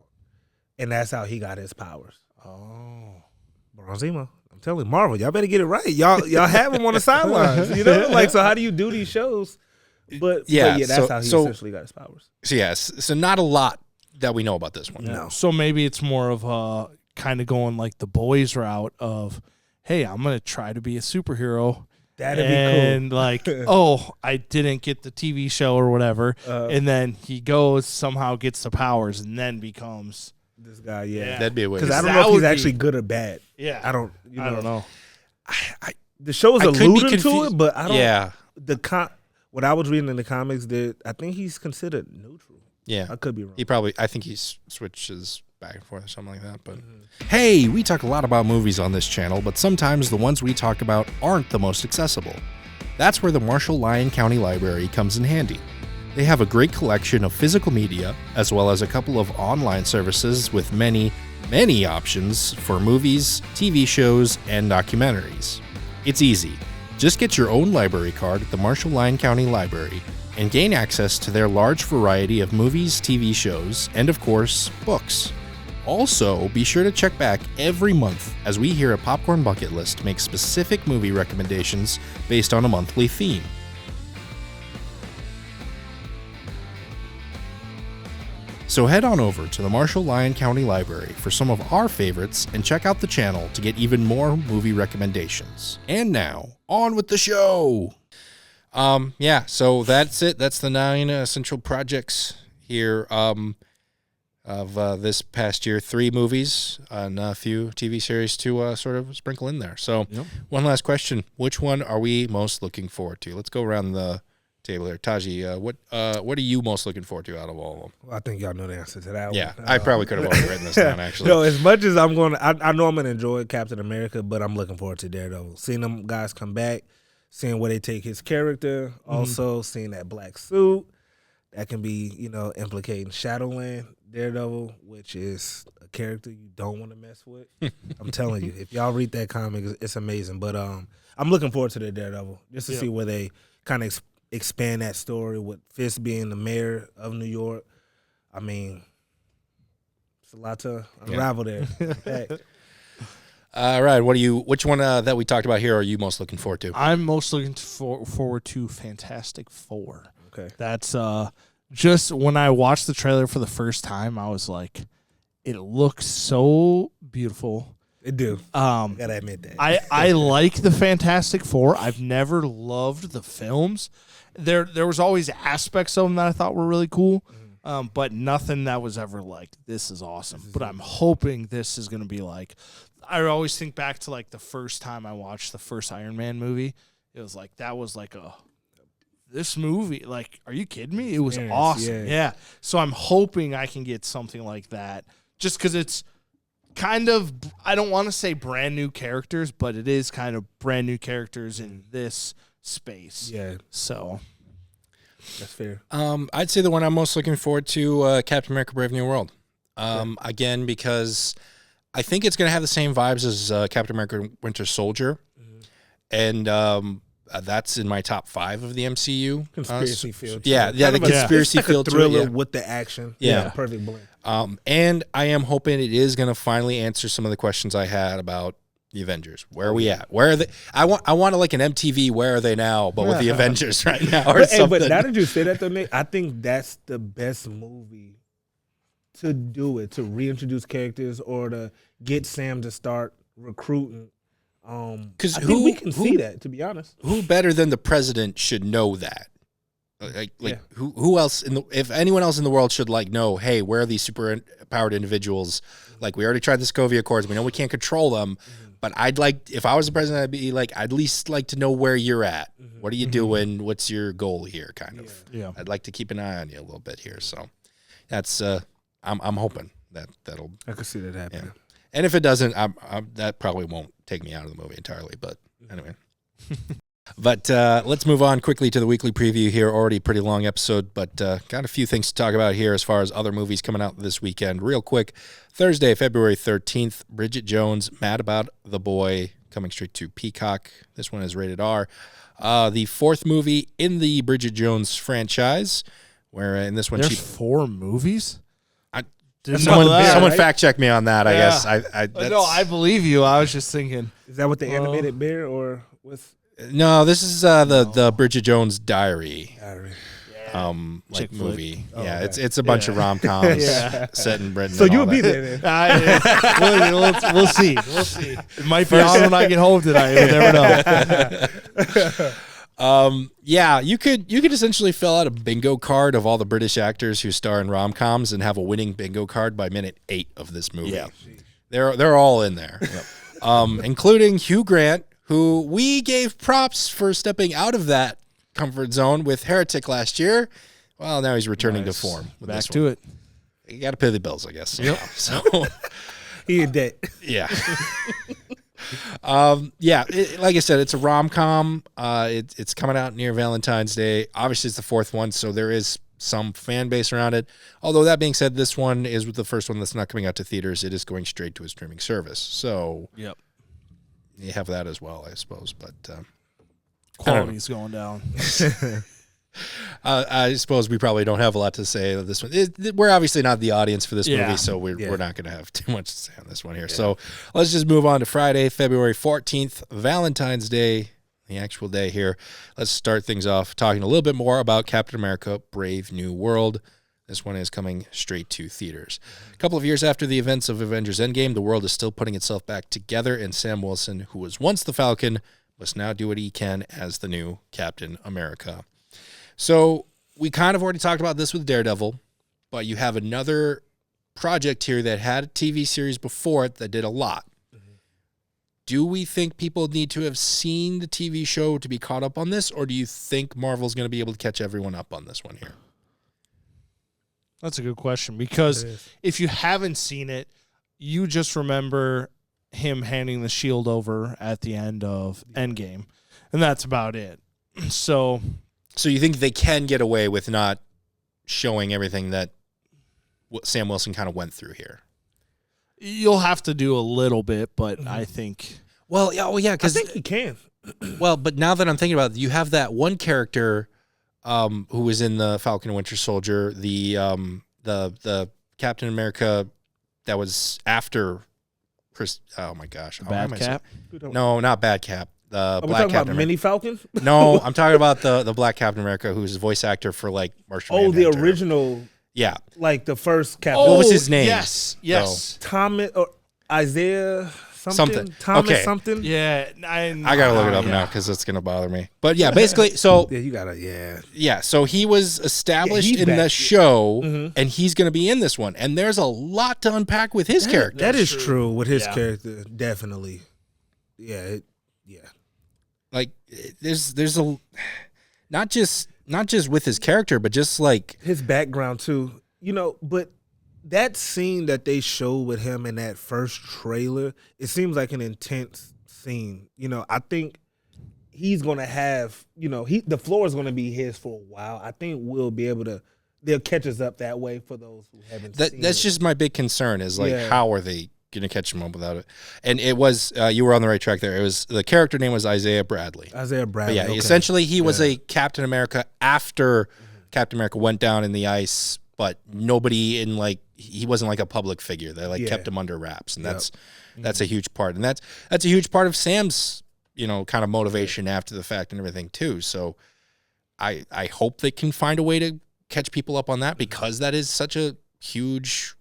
And that's how he got his powers. Oh. Baron Zemo. I'm telling you, Marvel, y'all better get it right. Y'all have him on the sidelines. You know? Like, so how do you do these shows? But that's how he essentially got his powers. So yes. So not a lot that we know about this one. No. So maybe it's more of kind of going like the boys route of, hey, I'm going to try to be a superhero. That'd be cool. And like, I didn't get the TV show or whatever. And then he goes, somehow gets the powers, and then becomes this guy. Yeah. That'd be a way. Because I don't know if he's actually good or bad. Yeah. I don't know. The show's alluding to it, but I don't. Yeah. What I was reading in the comics, I think he's considered neutral. Yeah. I could be wrong. I think he switches back and forth or something like that. But hey, we talk a lot about movies on this channel, but sometimes the ones we talk about aren't the most accessible. That's where the Marshall-Lyon County Library comes in handy. They have a great collection of physical media, as well as a couple of online services with many, many options for movies, TV shows, and documentaries. It's easy. Just get your own library card at the Marshall-Lyon County Library and gain access to their large variety of movies, TV shows, and of course, books. Also, be sure to check back every month as we here at Popcorn Bucket List make specific movie recommendations based on a monthly theme. So head on over to the Marshall-Lyon County Library for some of our favorites and check out the channel to get even more movie recommendations. And now, on with the show! So that's it. That's the 9 essential projects here of this past year. 3 movies and a few TV series to sort of sprinkle in there. So One last question. Which one are we most looking forward to? Let's go around the table here. Taji, what are you most looking forward to out of all of them? Well, I think y'all know the answer to that one. Yeah, I probably could have already written this down, actually. No, as much as I'm going to, I know I'm going to enjoy Captain America, but I'm looking forward to Daredevil. Seeing them guys come back, seeing where they take his character, also seeing that black suit. that can be, implicating Shadowland Daredevil, which is a character you don't want to mess with. I'm telling you, if y'all read that comic, it's amazing. But I'm looking forward to the Daredevil just to see where they kind of expand that story with Fisk being the mayor of New York. I mean, it's a lot to unravel there. Hey. Ryan, which one that we talked about here are you most looking forward to? I'm most looking forward to Fantastic Four. Okay. That's just when I watched the trailer for the first time, I was like, it looks so beautiful. It do. I gotta admit that. I like the Fantastic Four. I've never loved the films. There was always aspects of them that I thought were really cool, but nothing that was ever like, this is awesome. But I'm hoping this is going to be like, I always think back to like the first time I watched the first Iron Man movie. It was like, that was like this movie, like, are you kidding me? It was awesome. Yeah. So I'm hoping I can get something like that just because it's kind of, I don't want to say brand new characters, but it is kind of brand new characters in this space. Yeah. So that's fair. I'd say the one I'm most looking forward to, Captain America Brave New World. Again, because I think it's going to have the same vibes as Captain America Winter Soldier. And that's in my top 5 of the MCU. Conspiracy field. Yeah, the conspiracy field thriller with the action. Yeah. Perfect blend. And I am hoping it is going to finally answer some of the questions I had about the Avengers. Where are we at? Where are they? I want like an MTV Where Are They Now, but with the Avengers right now or something. But now that you say that, though, Nick, I think that's the best movie to do it, to reintroduce characters or to get Sam to start recruiting. Because we can see that, to be honest. Who better than the president should know that? Who else if anyone else in the world should know, hey, where are these super powered individuals? Like, we already tried the Sokovia Accords. We know we can't control them, but I'd like, if I was the president, I'd be like, I'd at least like to know where you're at. What are you doing? What's your goal here? Kind of. Yeah. I'd like to keep an eye on you a little bit here. So that's I'm hoping that'll. I could see that happening. Yeah. And if it doesn't, that probably won't take me out of the movie entirely. But anyway. But let's move on quickly to the weekly preview here. Already a pretty long episode, but got a few things to talk about here as far as other movies coming out this weekend. Real quick, Thursday, February 13th, Bridget Jones, Mad About the Boy, coming straight to Peacock. This one is rated R. The 4th movie in the Bridget Jones franchise, where in this one there's 4 movies? Someone fact check me on that. I guess no, I believe you. I was just thinking, is that what the animated bear or with? No, this is the Bridget Jones Diary. Movie. Oh, yeah, okay. it's a bunch of rom-coms set in Britain. So you'll be there then. We'll see. We'll see. It might be on when I get home tonight. You never know. Yeah, you could essentially fill out a bingo card of all the British actors who star in rom-coms and have a winning bingo card by minute 8 of this movie. Yeah. They're all in there. Yep. Including Hugh Grant, who we gave props for stepping out of that comfort zone with Heretic last year. Well, now he's returning to form. With Back this to one. it. You got to pay the bills, I guess. Yep. So he in debt. Yeah. Like I said, it's a rom-com. It's coming out near Valentine's Day. Obviously, it's the 4th one, so there is some fan base around it. Although that being said, this one is the first one that's not coming out to theaters. It is going straight to a streaming service. So yep, you have that as well, I suppose. But quality's going down. I suppose we probably don't have a lot to say of this one. We're obviously not the audience for this movie, so we're not going to have too much to say on this one here. Yeah. So let's just move on to Friday, February 14th, Valentine's Day, the actual day here. Let's start things off talking a little bit more about Captain America, Brave New World. This one is coming straight to theaters. A couple of years after the events of Avengers Endgame, the world is still putting itself back together, and Sam Wilson, who was once the Falcon, must now do what he can as the new Captain America. So we kind of already talked about this with Daredevil, but you have another project here that had a TV series before it that did a lot. Mm-hmm. Do we think people need to have seen the TV show to be caught up on this, or do you think Marvel's going to be able to catch everyone up on this one here? That's a good question, because if you haven't seen it, you just remember him handing the shield over at the end of Endgame, and that's about it. So you think they can get away with not showing everything that Sam Wilson kind of went through here. You'll have to do a little bit, but I think. Well, yeah, because I think he can. Well, but now that I'm thinking about it, you have that one character who was in the Falcon and Winter Soldier, the Captain America that was after Chris. Oh my gosh, Bad Cap? No, not Bad Cap. The Are we Black talking Captain about Mini America. Falcon? No, I'm talking about the Black Captain America, who's a voice actor for like Martian Oh, the Manhunter. original, Yeah. like the first Captain. What was his name? Yes. Thomas or Isaiah something. Something. Thomas Okay. something. Yeah. I gotta look it up now because it's gonna bother me. But yeah, basically, so Yeah, you gotta. Yeah. yeah, so he was established he's in back. the show, and he's gonna be in this one, and there's a lot to unpack with his character. That is true with his Yeah. character, definitely. Yeah. Yeah. Like there's a not just with his character, but just like His background too. But that scene that they showed with him in that first trailer, it seems like an intense scene. I think he's gonna have, the floor is gonna be his for a while. I think we'll be able to. They'll catch us up that way for those who haven't seen that's it. just my big concern is like Yeah. how are they gonna catch him up without it? And it was you were on the right track there. It was the character name was Isaiah Bradley. Isaiah But Bradley. yeah, okay. essentially he was a Captain America after Captain America went down in the ice, but nobody in like he wasn't like a public figure. They like Yeah. kept him under wraps, and that's a huge part, and that's a huge part of Sam's kind of motivation after the fact and everything too. So I hope they can find a way to catch people up on that because that is such a huge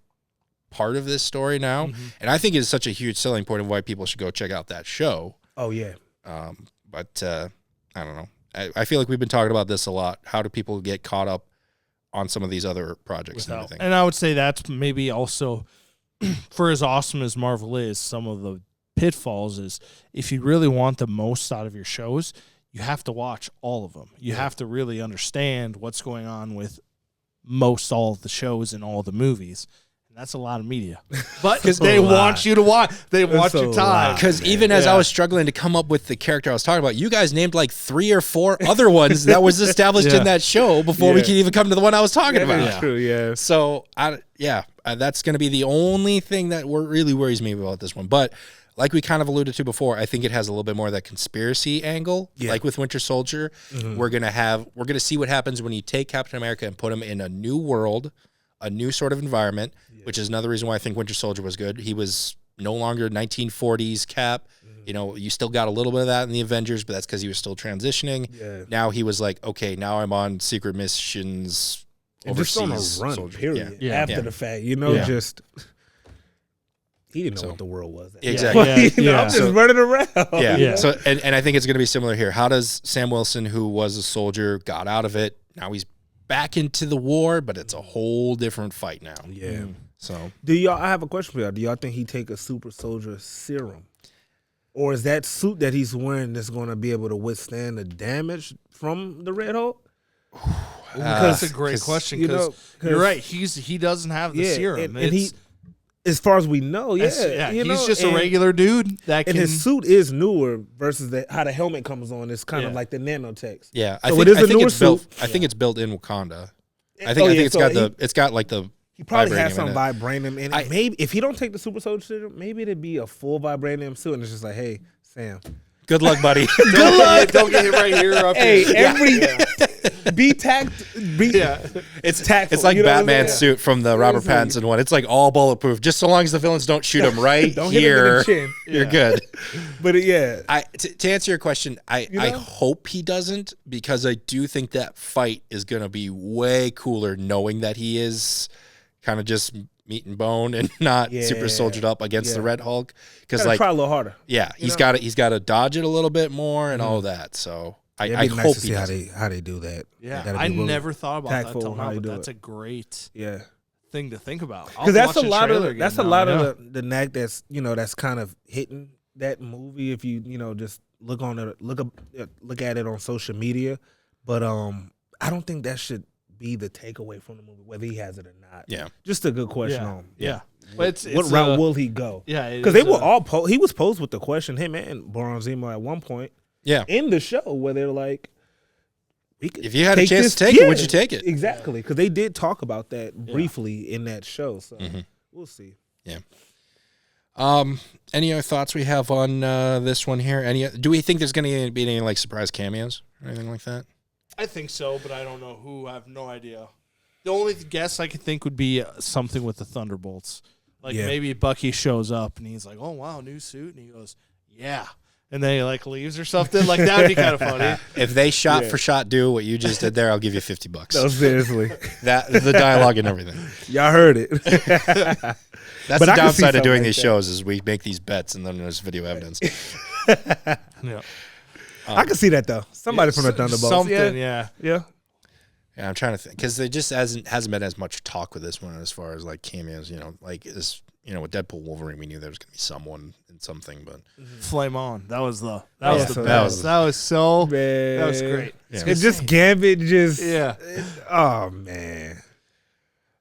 part of this story now, and I think it's such a huge selling point of why people should go check out that show. Oh yeah. But I don't know. I feel like we've been talking about this a lot. How do people get caught up on some of these other projects and everything? And I would say that's maybe also, for as awesome as Marvel is, some of the pitfalls is if you really want the most out of your shows, you have to watch all of them. You have to really understand what's going on with most all of the shows and all the movies. And that's a lot of media. But That's they a want lot. you to watch. They want That's your a time. lot. Because even as I was struggling to come up with the character I was talking about, you guys named like 3 or 4 other ones that was established in that show before we Yeah. could even come to the one I was talking That about. is true. Yeah. So, that's going to be the only thing that really worries me about this one. But like we kind of alluded to before, I think it has a little bit more of that conspiracy angle. Yeah. Like with Winter Soldier, we're gonna see what happens when you take Captain America and put him in a new world, a new sort of environment, which is another reason why I think Winter Soldier was good. He was no longer 1940s Cap. You still got a little bit of that in the Avengers, but that's because he was still transitioning. Yeah. Now he was like, okay, now I'm on secret missions And just on a overseas. run, soldier. period. Yeah. After Yeah. the fact, Yeah. just he didn't know So- what the world was. Exactly. I'm just running around. Yeah. Yeah. So and I think it's going to be similar here. How does Sam Wilson, who was a soldier, got out of it? Now he's back into the war, but it's a whole different fight now. Yeah. So Do y'all? I have a question for y'all. Do y'all think he take a super soldier serum, or is that suit that he's wearing that's going to be able to withstand the damage from the Red Hulk? That's a great question you because know, 'cause- you're right. He doesn't have the Yeah, serum. and he, as far as we know, you he's know, just a and- regular dude that And can. his suit is newer versus how the helmet comes on. It's kind of Yeah. like the nanotech. yeah, So it is a newer it's built. suit. I think it's built in Wakanda. I Oh, think yeah, it's so got he- it's got like the He probably vibranium has in some it. vibranium in it. I- Maybe if he don't take the super soldier serum, maybe it'd be a full vibranium suit, and it's just like, hey, Sam. Good luck, buddy. Good luck. Don't get hit right here. Up Hey, here. every be tact. It's tactful. It's like you know what I'm Batman's saying? suit from the Robert Pattinson one. It's like all bulletproof, just so long as the villains don't shoot him right Don't hit him in here. the chin. You're good. But yeah, To answer your question, I know? hope he doesn't because I do think that fight is going to be way cooler knowing that he is kind of just meat and bone and not super Yeah. soldiered up against the Yeah. Red Hulk. Because gotta like, try a little harder. yeah, you he's know? got to dodge it a little bit more and all that. So It'd I be hope nice to he see doesn't. how they do that. Yeah, They gotta I be really never thought about that tactful till how now, you but do that's it. a great Yeah, thing to think about. because that's a watch the lot trailer of again that's a now, lot yeah. of the knack that's that's kind of hitting that movie. If you just look at it on social media, but I don't think that should be the takeaway from the movie, whether he has it or not. Yeah. Just a good question Yeah, on yeah. But it's what route will he go? Yeah, it Because is they were a- all he was posed with the question, him and Baron Zemo at one point Yeah. in the show, where they're like, If you had a chance to take it, would you take it? Exactly, because they did talk about that briefly in that show. So we'll see. Yeah. Any other thoughts we have on this one here? Do we think there's going to be any like surprise cameos or anything like that? I think so, but I don't know who. I have no idea. The only guess I could think would be something with the Thunderbolts. Like maybe Bucky shows up and he's like, "Oh wow, new suit," and he goes, "Yeah." And then he like leaves or something. Like that would be kind of funny. If they shot for shot do what you just did there, I'll give you $50. No, seriously. The dialogue and everything. Y'all heard it. That's But the I can see downside of doing something these like shows is we make these bets and then there's video evidence. Yeah. I can see that though. Somebody from the Thunderbolts. Something, Yeah. Yeah, I'm trying to think because there just hasn't been as much talk with this one as far as like cameos. Like with Deadpool, Wolverine, we knew there was going to be someone in something, but Flame on. That was the best. That was great. Yeah. It's just Gambit. Yeah. Oh man.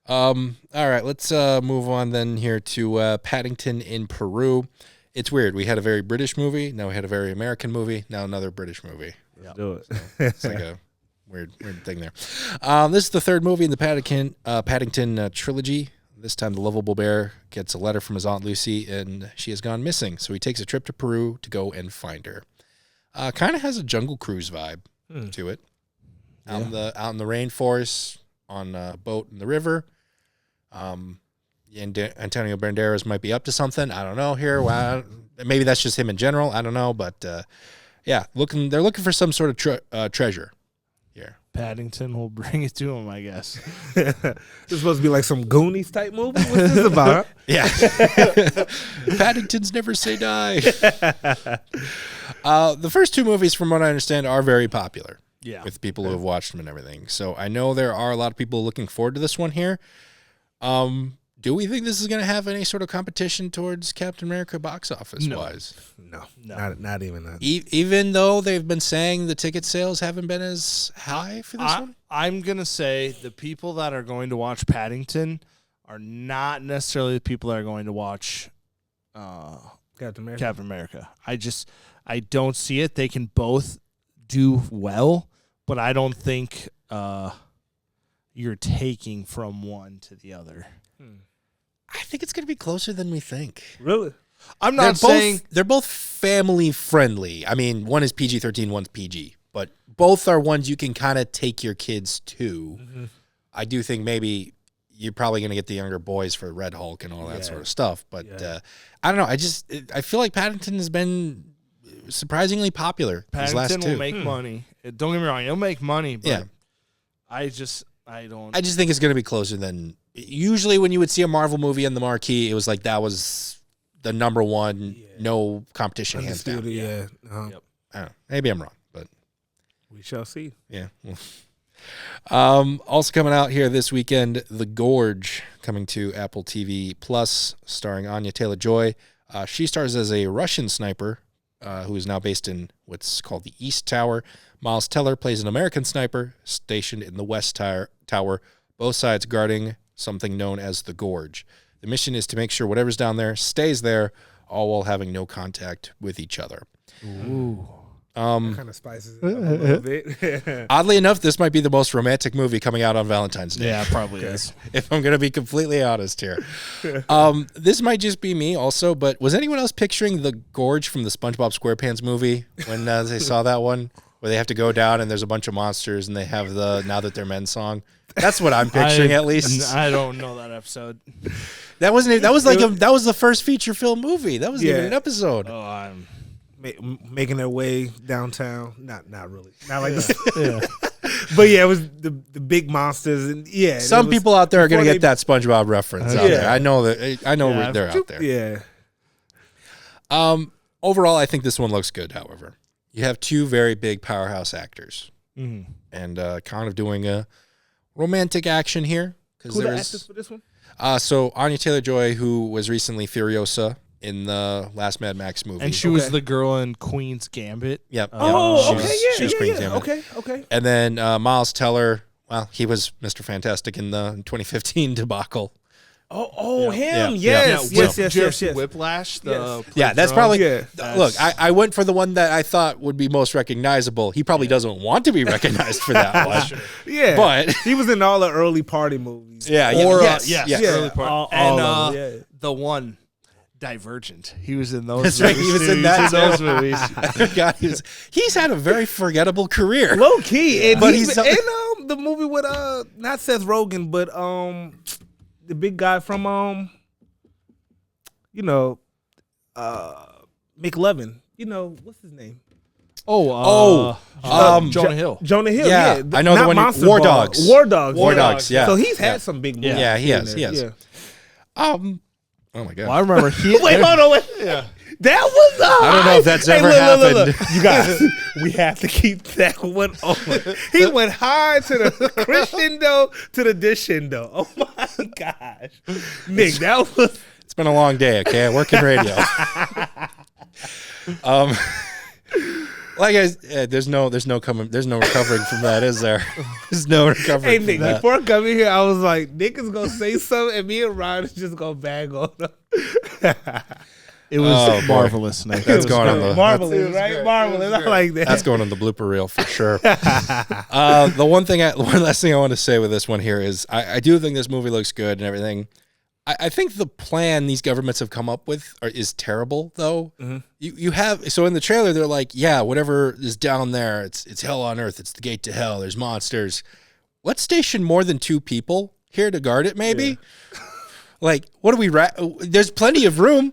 All right, let's move on then here to Paddington in Peru. It's weird. We had a very British movie. Now we had a very American movie. Now another British movie. Let's do it. It's like a weird thing there. This is the third movie in the Paddington trilogy. This time the lovable bear gets a letter from his Aunt Lucy, and she has gone missing. So he takes a trip to Peru to go and find her. Kind of has a Jungle Cruise vibe to it. Out in the rainforest, on a boat in the river. And Antonio Banderas might be up to something. I don't know here. Well, maybe that's just him in general. I don't know, but they're looking for some sort of treasure here. Paddington will bring it to him, I guess. This is supposed to be like some Goonies type movie. What's this about? Yeah. Paddingtons never say die. The first two movies, from what I understand, are very popular with people who have watched them and everything. So I know there are a lot of people looking forward to this one here. Do we think this is going to have any sort of competition towards Captain America box office wise? No. Not even that. Even though they've been saying the ticket sales haven't been as high for this one? I'm going to say the people that are going to watch Paddington are not necessarily the people that are going to watch Captain America. I don't see it. They can both do well, but I don't think you're taking from one to the other. I think it's going to be closer than we think. Really? I'm not saying they're both family friendly. I mean, one is PG-13, one's PG, but both are ones you can kind of take your kids to. Mm-hmm. I do think maybe you're probably going to get the younger boys for Red Hulk and all that sort of stuff, but I don't know. I feel like Paddington has been surprisingly popular. Paddington these last two. Will make money. Don't get me wrong; it'll make money, but I don't. I just think it's going to be closer than usually when you would see a Marvel movie in the marquee. It was like that was the number one, no competition, hands down. Yeah. I don't know. Maybe I'm wrong, but we shall see. Yeah. Also coming out here this weekend, The Gorge, coming to Apple TV Plus, starring Anya Taylor-Joy. She stars as a Russian sniper who is now based in what's called the East Tower. Miles Teller plays an American sniper stationed in the West Tower, both sides guarding something known as the Gorge. The mission is to make sure whatever's down there stays there, all while having no contact with each other. Ooh. Kind of spices it up a little bit. Oddly enough, this might be the most romantic movie coming out on Valentine's Day. Yeah, it probably is. If I'm going to be completely honest here. This might just be me also, but was anyone else picturing the Gorge from the SpongeBob SquarePants movie when they saw that one? Where they have to go down and there's a bunch of monsters and they have the Now That They're Men song. That's what I'm picturing at least. I don't know that episode. That wasn't. That was like that was the first feature film movie. That wasn't even an episode. Oh, I'm making their way downtown. Not really. Not like that. But yeah, it was the big monsters and Some people out there are going to get that SpongeBob reference out there. I know that. I know they're out there. Yeah. Overall, I think this one looks good. However, you have two very big powerhouse actors, and kind of doing a romantic action here. Who the actors for this one? So Anya Taylor-Joy, who was recently Furiosa in the last Mad Max movie, and she was the girl in Queen's Gambit. Yep. She was Queen's Gambit. Okay. And then Miles Teller, well, he was Mr. Fantastic in the 2015 debacle. Him. Yeah. Yes. Jersey Whiplash. Yeah, that's probably. Yeah. Look, I went for the one that I thought would be most recognizable. He probably doesn't want to be recognized for that one. Yeah, But he was in all the early party movies. yes. early part. All And of them, the one Divergent. He was in those. That's right, movies he was too. in that those too. movies. I forgot he's had a very forgettable career. low key. And But he's he's- in the movie with not Seth Rogen, but the big guy from McLovin. What's his name? Jonah Hill. Jonah Hill. Yeah, Yeah, I know the not one. Monster War Ball. Dogs. War Dogs. War Dogs. Yeah. So he's had some big movies. Yeah, he in has. there. He has. Yeah. Oh my god. Well, I remember he. Wait, hold on. Wait. Yeah. That was. I don't know if that's ever happened. You guys, we have to keep that one on. He went hard to the crescendo to the descendo. Oh my gosh, Nick, that was. It's been a long day. Okay, I work in radio. Like there's no recovering from that, is there? There's no recovering. Hey from Nick, that. before coming here, I was like, Nick is gonna say something, and me and Ryan is just gonna bag on him. It was marvelous, Nick. That's going on the Marvelous, right? Marvelous. I like that. That's going on the blooper reel for sure. The one last thing I want to say with this one here is I do think this movie looks good and everything. I think the plan these governments have come up with is terrible, though. Mm-hmm. You have so in the trailer they're like, yeah, whatever is down there, it's hell on earth. It's the gate to hell. There's monsters. Let's station more than 2 people here to guard it, maybe. Yeah. Like, what do we? There's plenty of room.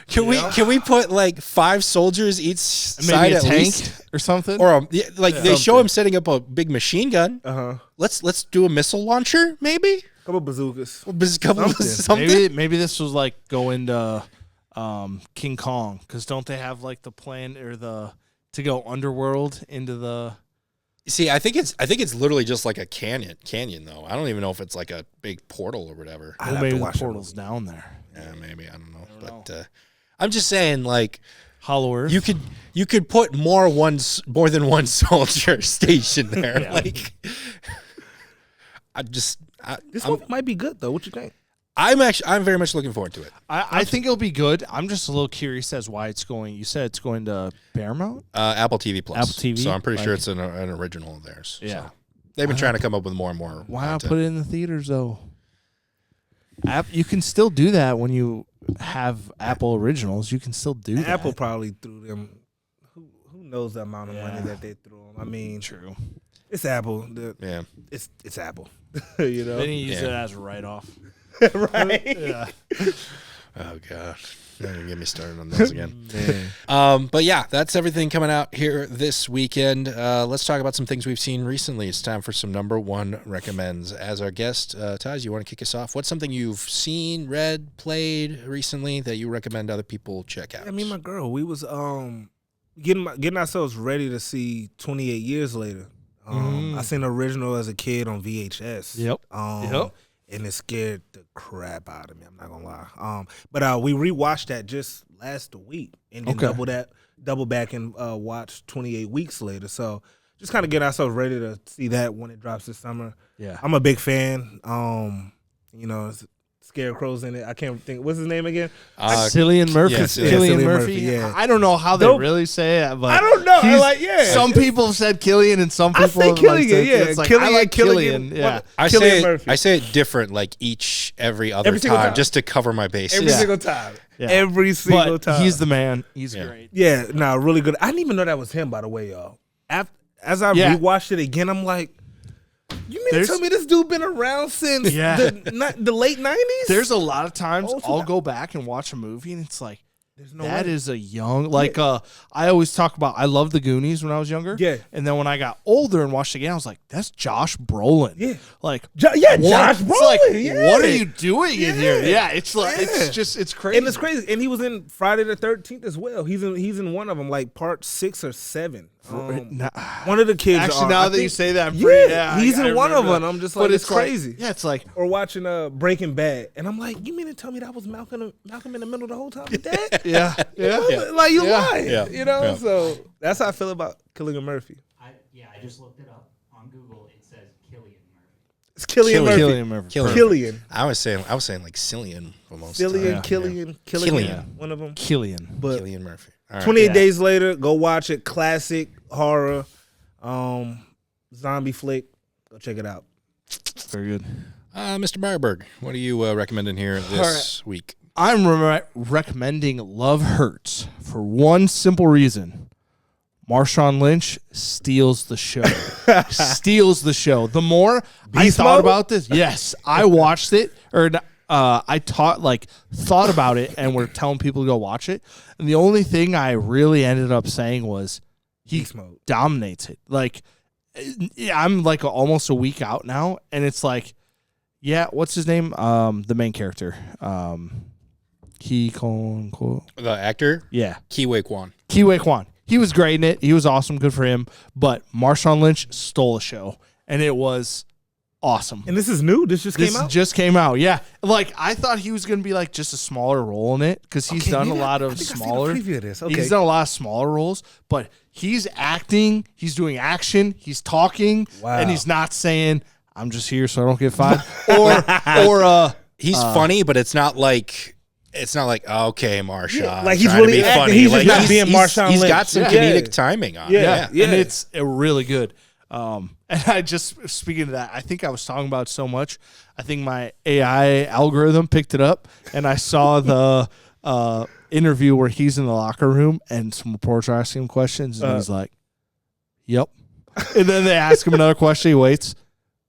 Can we put like 5 soldiers each side maybe a at tank least or something? Or they show him setting up a big machine gun. Let's do a missile launcher, maybe. Couple bazookas. Something. Maybe this was like going to King Kong, because don't they have like the plan or to go underworld into the? See, I think it's literally just like a canyon though. I don't even know if it's like a big portal or whatever. Well, maybe the portal's down there. Yeah, maybe, I don't know. I'm just saying, like, Hollow Earth. You could put more than one soldier stationed there. Yeah. Like, This movie might be good though. What you think? I'm very much looking forward to it. I think it'll be good. I'm just a little curious as why it's going. You said it's going to Paramount? Apple TV Plus. Apple TV. So I'm pretty sure it's an original of theirs. Yeah. So they've been trying to come up with more and more. Why not put it in the theaters though? You can still do that when you have Apple originals. You can still do that. Apple probably threw them. Who knows the amount of money that they threw them? I mean, true. It's Apple. It's Apple. You know. Then you use it as a write-off. Right. Yeah. Oh gosh. Don't get me started on those again. But yeah, that's everything coming out here this weekend. Let's talk about some things we've seen recently. It's time for some number 1 recommends. As our guest, Taz, you want to kick us off? What's something you've seen, read, played recently that you recommend other people check out? I mean, my girl, we was getting ourselves ready to see 28 Years Later. I seen the original as a kid on VHS. Yep. And it scared the crap out of me. I'm not gonna lie. But we rewatched that just last week, and then double back and watched 28 Weeks Later. So just kind of getting ourselves ready to see that when it drops this summer. Yeah, I'm a big fan. Scarecrow's in it. I can't think. What's his name again? Cillian Murphy. Yeah, Cillian Murphy. Yeah. I don't know how they really say it, but I don't know. Some people have said Killian, and some people say have Killian. It's like, I like Killian. Yeah, I say it different, like every other time, just to cover my bases. Every single time. Yeah. Every single time. He's the man. He's great. Yeah, no, really good. I didn't even know that was him, by the way, y'all. As I rewatched it again, I'm like, you mean to tell me this dude been around since the late 90s? There's a lot of times I'll go back and watch a movie, and it's like, that is a young, like, I always talk about, I loved the Goonies when I was younger. Yeah. And then when I got older and watched it again, I was like, that's Josh Brolin. Yeah. Like, Josh Brolin. Like, yeah. What are you doing in here? Yeah. It's like, it's crazy. And it's crazy. And he was in Friday the 13th as well. He's in one of them, like part 6 or 7. One of the kids. Actually, now that you say that, he's in one of them. I'm just like, it's crazy. Yeah, it's like, or watching Breaking Bad, and I'm like, you mean to tell me that was Malcolm in the middle the whole time? Dad? Yeah. Like you lying. Yeah. You know. Yeah. So that's how I feel about Cillian Murphy. I just looked it up on Google. It says Cillian Murphy. It's Cillian Murphy. Cillian Murphy. Cillian. I was saying like Cillian for most of the Cillian, time. Killian, Killian. one of them. Cillian. But Cillian Murphy. All right. 28 Days Later, go watch it. Classic horror, zombie flick. Go check it out. Very good. Mr. Meyerberg, what are you recommending here this week? I'm recommending Love Hurts for one simple reason. Marshawn Lynch steals the show. Steals the show. The more I thought about this, yes, I watched it, or I thought about it, and we're telling people to go watch it. And the only thing I really ended up saying was he dominates it. Like, I'm like almost a week out now, and it's like, yeah, what's his name? The main character. The actor? Yeah. Ke-Huy Quan. Ke-Huy Quan. He was great in it. He was awesome. Good for him. But Marshawn Lynch stole a show, and it was awesome. And this is new? This just came out. Yeah. Like, I thought he was going to be like just a smaller role in it because he's done a lot of smaller. He's done a lot of smaller roles, but he's acting. He's doing action. He's talking. Wow. And he's not saying, I'm just here so I don't get fired. He's funny, but it's not like okay, Marshawn. Like he's trying really to be funny. He's like just not being Marshawn Lynch. He's got some comedic timing on it. Yeah. And it's really good. And I just, speaking of that, I think I was talking about it so much. I think my AI algorithm picked it up, and I saw the interview where he's in the locker room and some reporters are asking him questions, and he's like, "Yep." And then they ask him another question. He waits.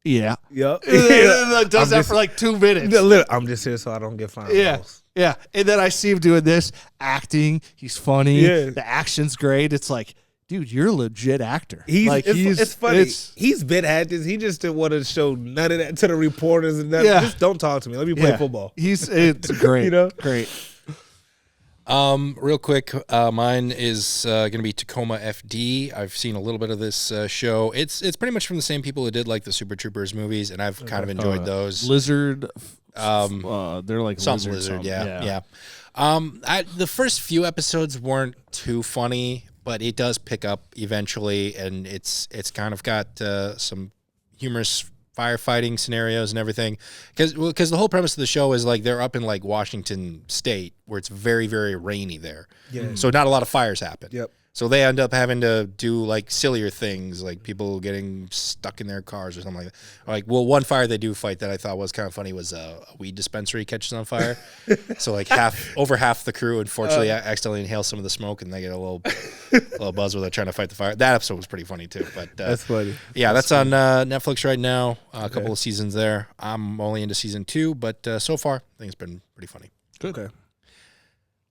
Yeah. Yep. And then does that for like 2 minutes. I'm just here so I don't get fined. Yeah. Yeah. And then I see him doing this, acting. He's funny. Yeah. The action's great. It's like, dude, you're a legit actor. It's funny. He's been at this. He just didn't want to show none of that to the reporters and nothing. Just don't talk to me. Let me play football. It's great. Great. Real quick, mine is going to be Tacoma FD. I've seen a little bit of this show. It's pretty much from the same people who did like the Super Troopers movies, and I've kind of enjoyed those. Lizard. They're like some lizard. Yeah. The first few episodes weren't too funny, but it does pick up eventually, and it's kind of got some humorous firefighting scenarios and everything, because the whole premise of the show is like they're up in like Washington State where it's very, very rainy there. So not a lot of fires happen. So they end up having to do like sillier things, like people getting stuck in their cars or something like that. One fire they do fight that I thought was kind of funny was a weed dispensary catches on fire. So like over half the crew unfortunately accidentally inhale some of the smoke, and they get a little buzz while they're trying to fight the fire. That episode was pretty funny too. But that's funny. Yeah, that's on Netflix right now. A couple of seasons there. I'm only into season 2, but so far I think it's been pretty funny. Good. Okay.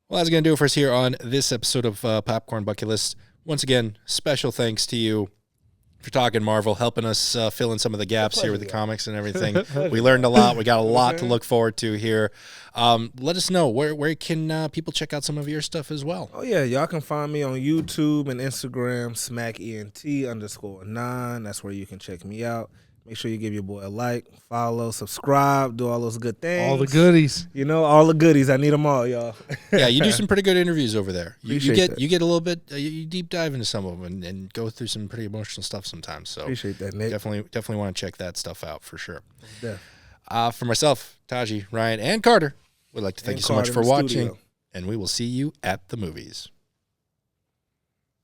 Well, that's going to do it for us here on this episode of Popcorn Bucket List. Once again, special thanks to you for talking Marvel, helping us fill in some of the gaps here with the comics and everything. We learned a lot. We got a lot to look forward to here. Let us know, where can people check out some of your stuff as well? Oh, yeah. Y'all can find me on YouTube and Instagram, SmackENT_9. That's where you can check me out. Make sure you give your boy a like, follow, subscribe, do all those good things. All the goodies. All the goodies. I need them all, y'all. Yeah, you do some pretty good interviews over there. You get that. You get a little bit, you deep dive into some of them and go through some pretty emotional stuff sometimes. So appreciate that, Nick. Definitely want to check that stuff out for sure. Yeah. For myself, Taji, Ryan, and Carter, we'd like to thank you so much for watching, and we will see you at the movies.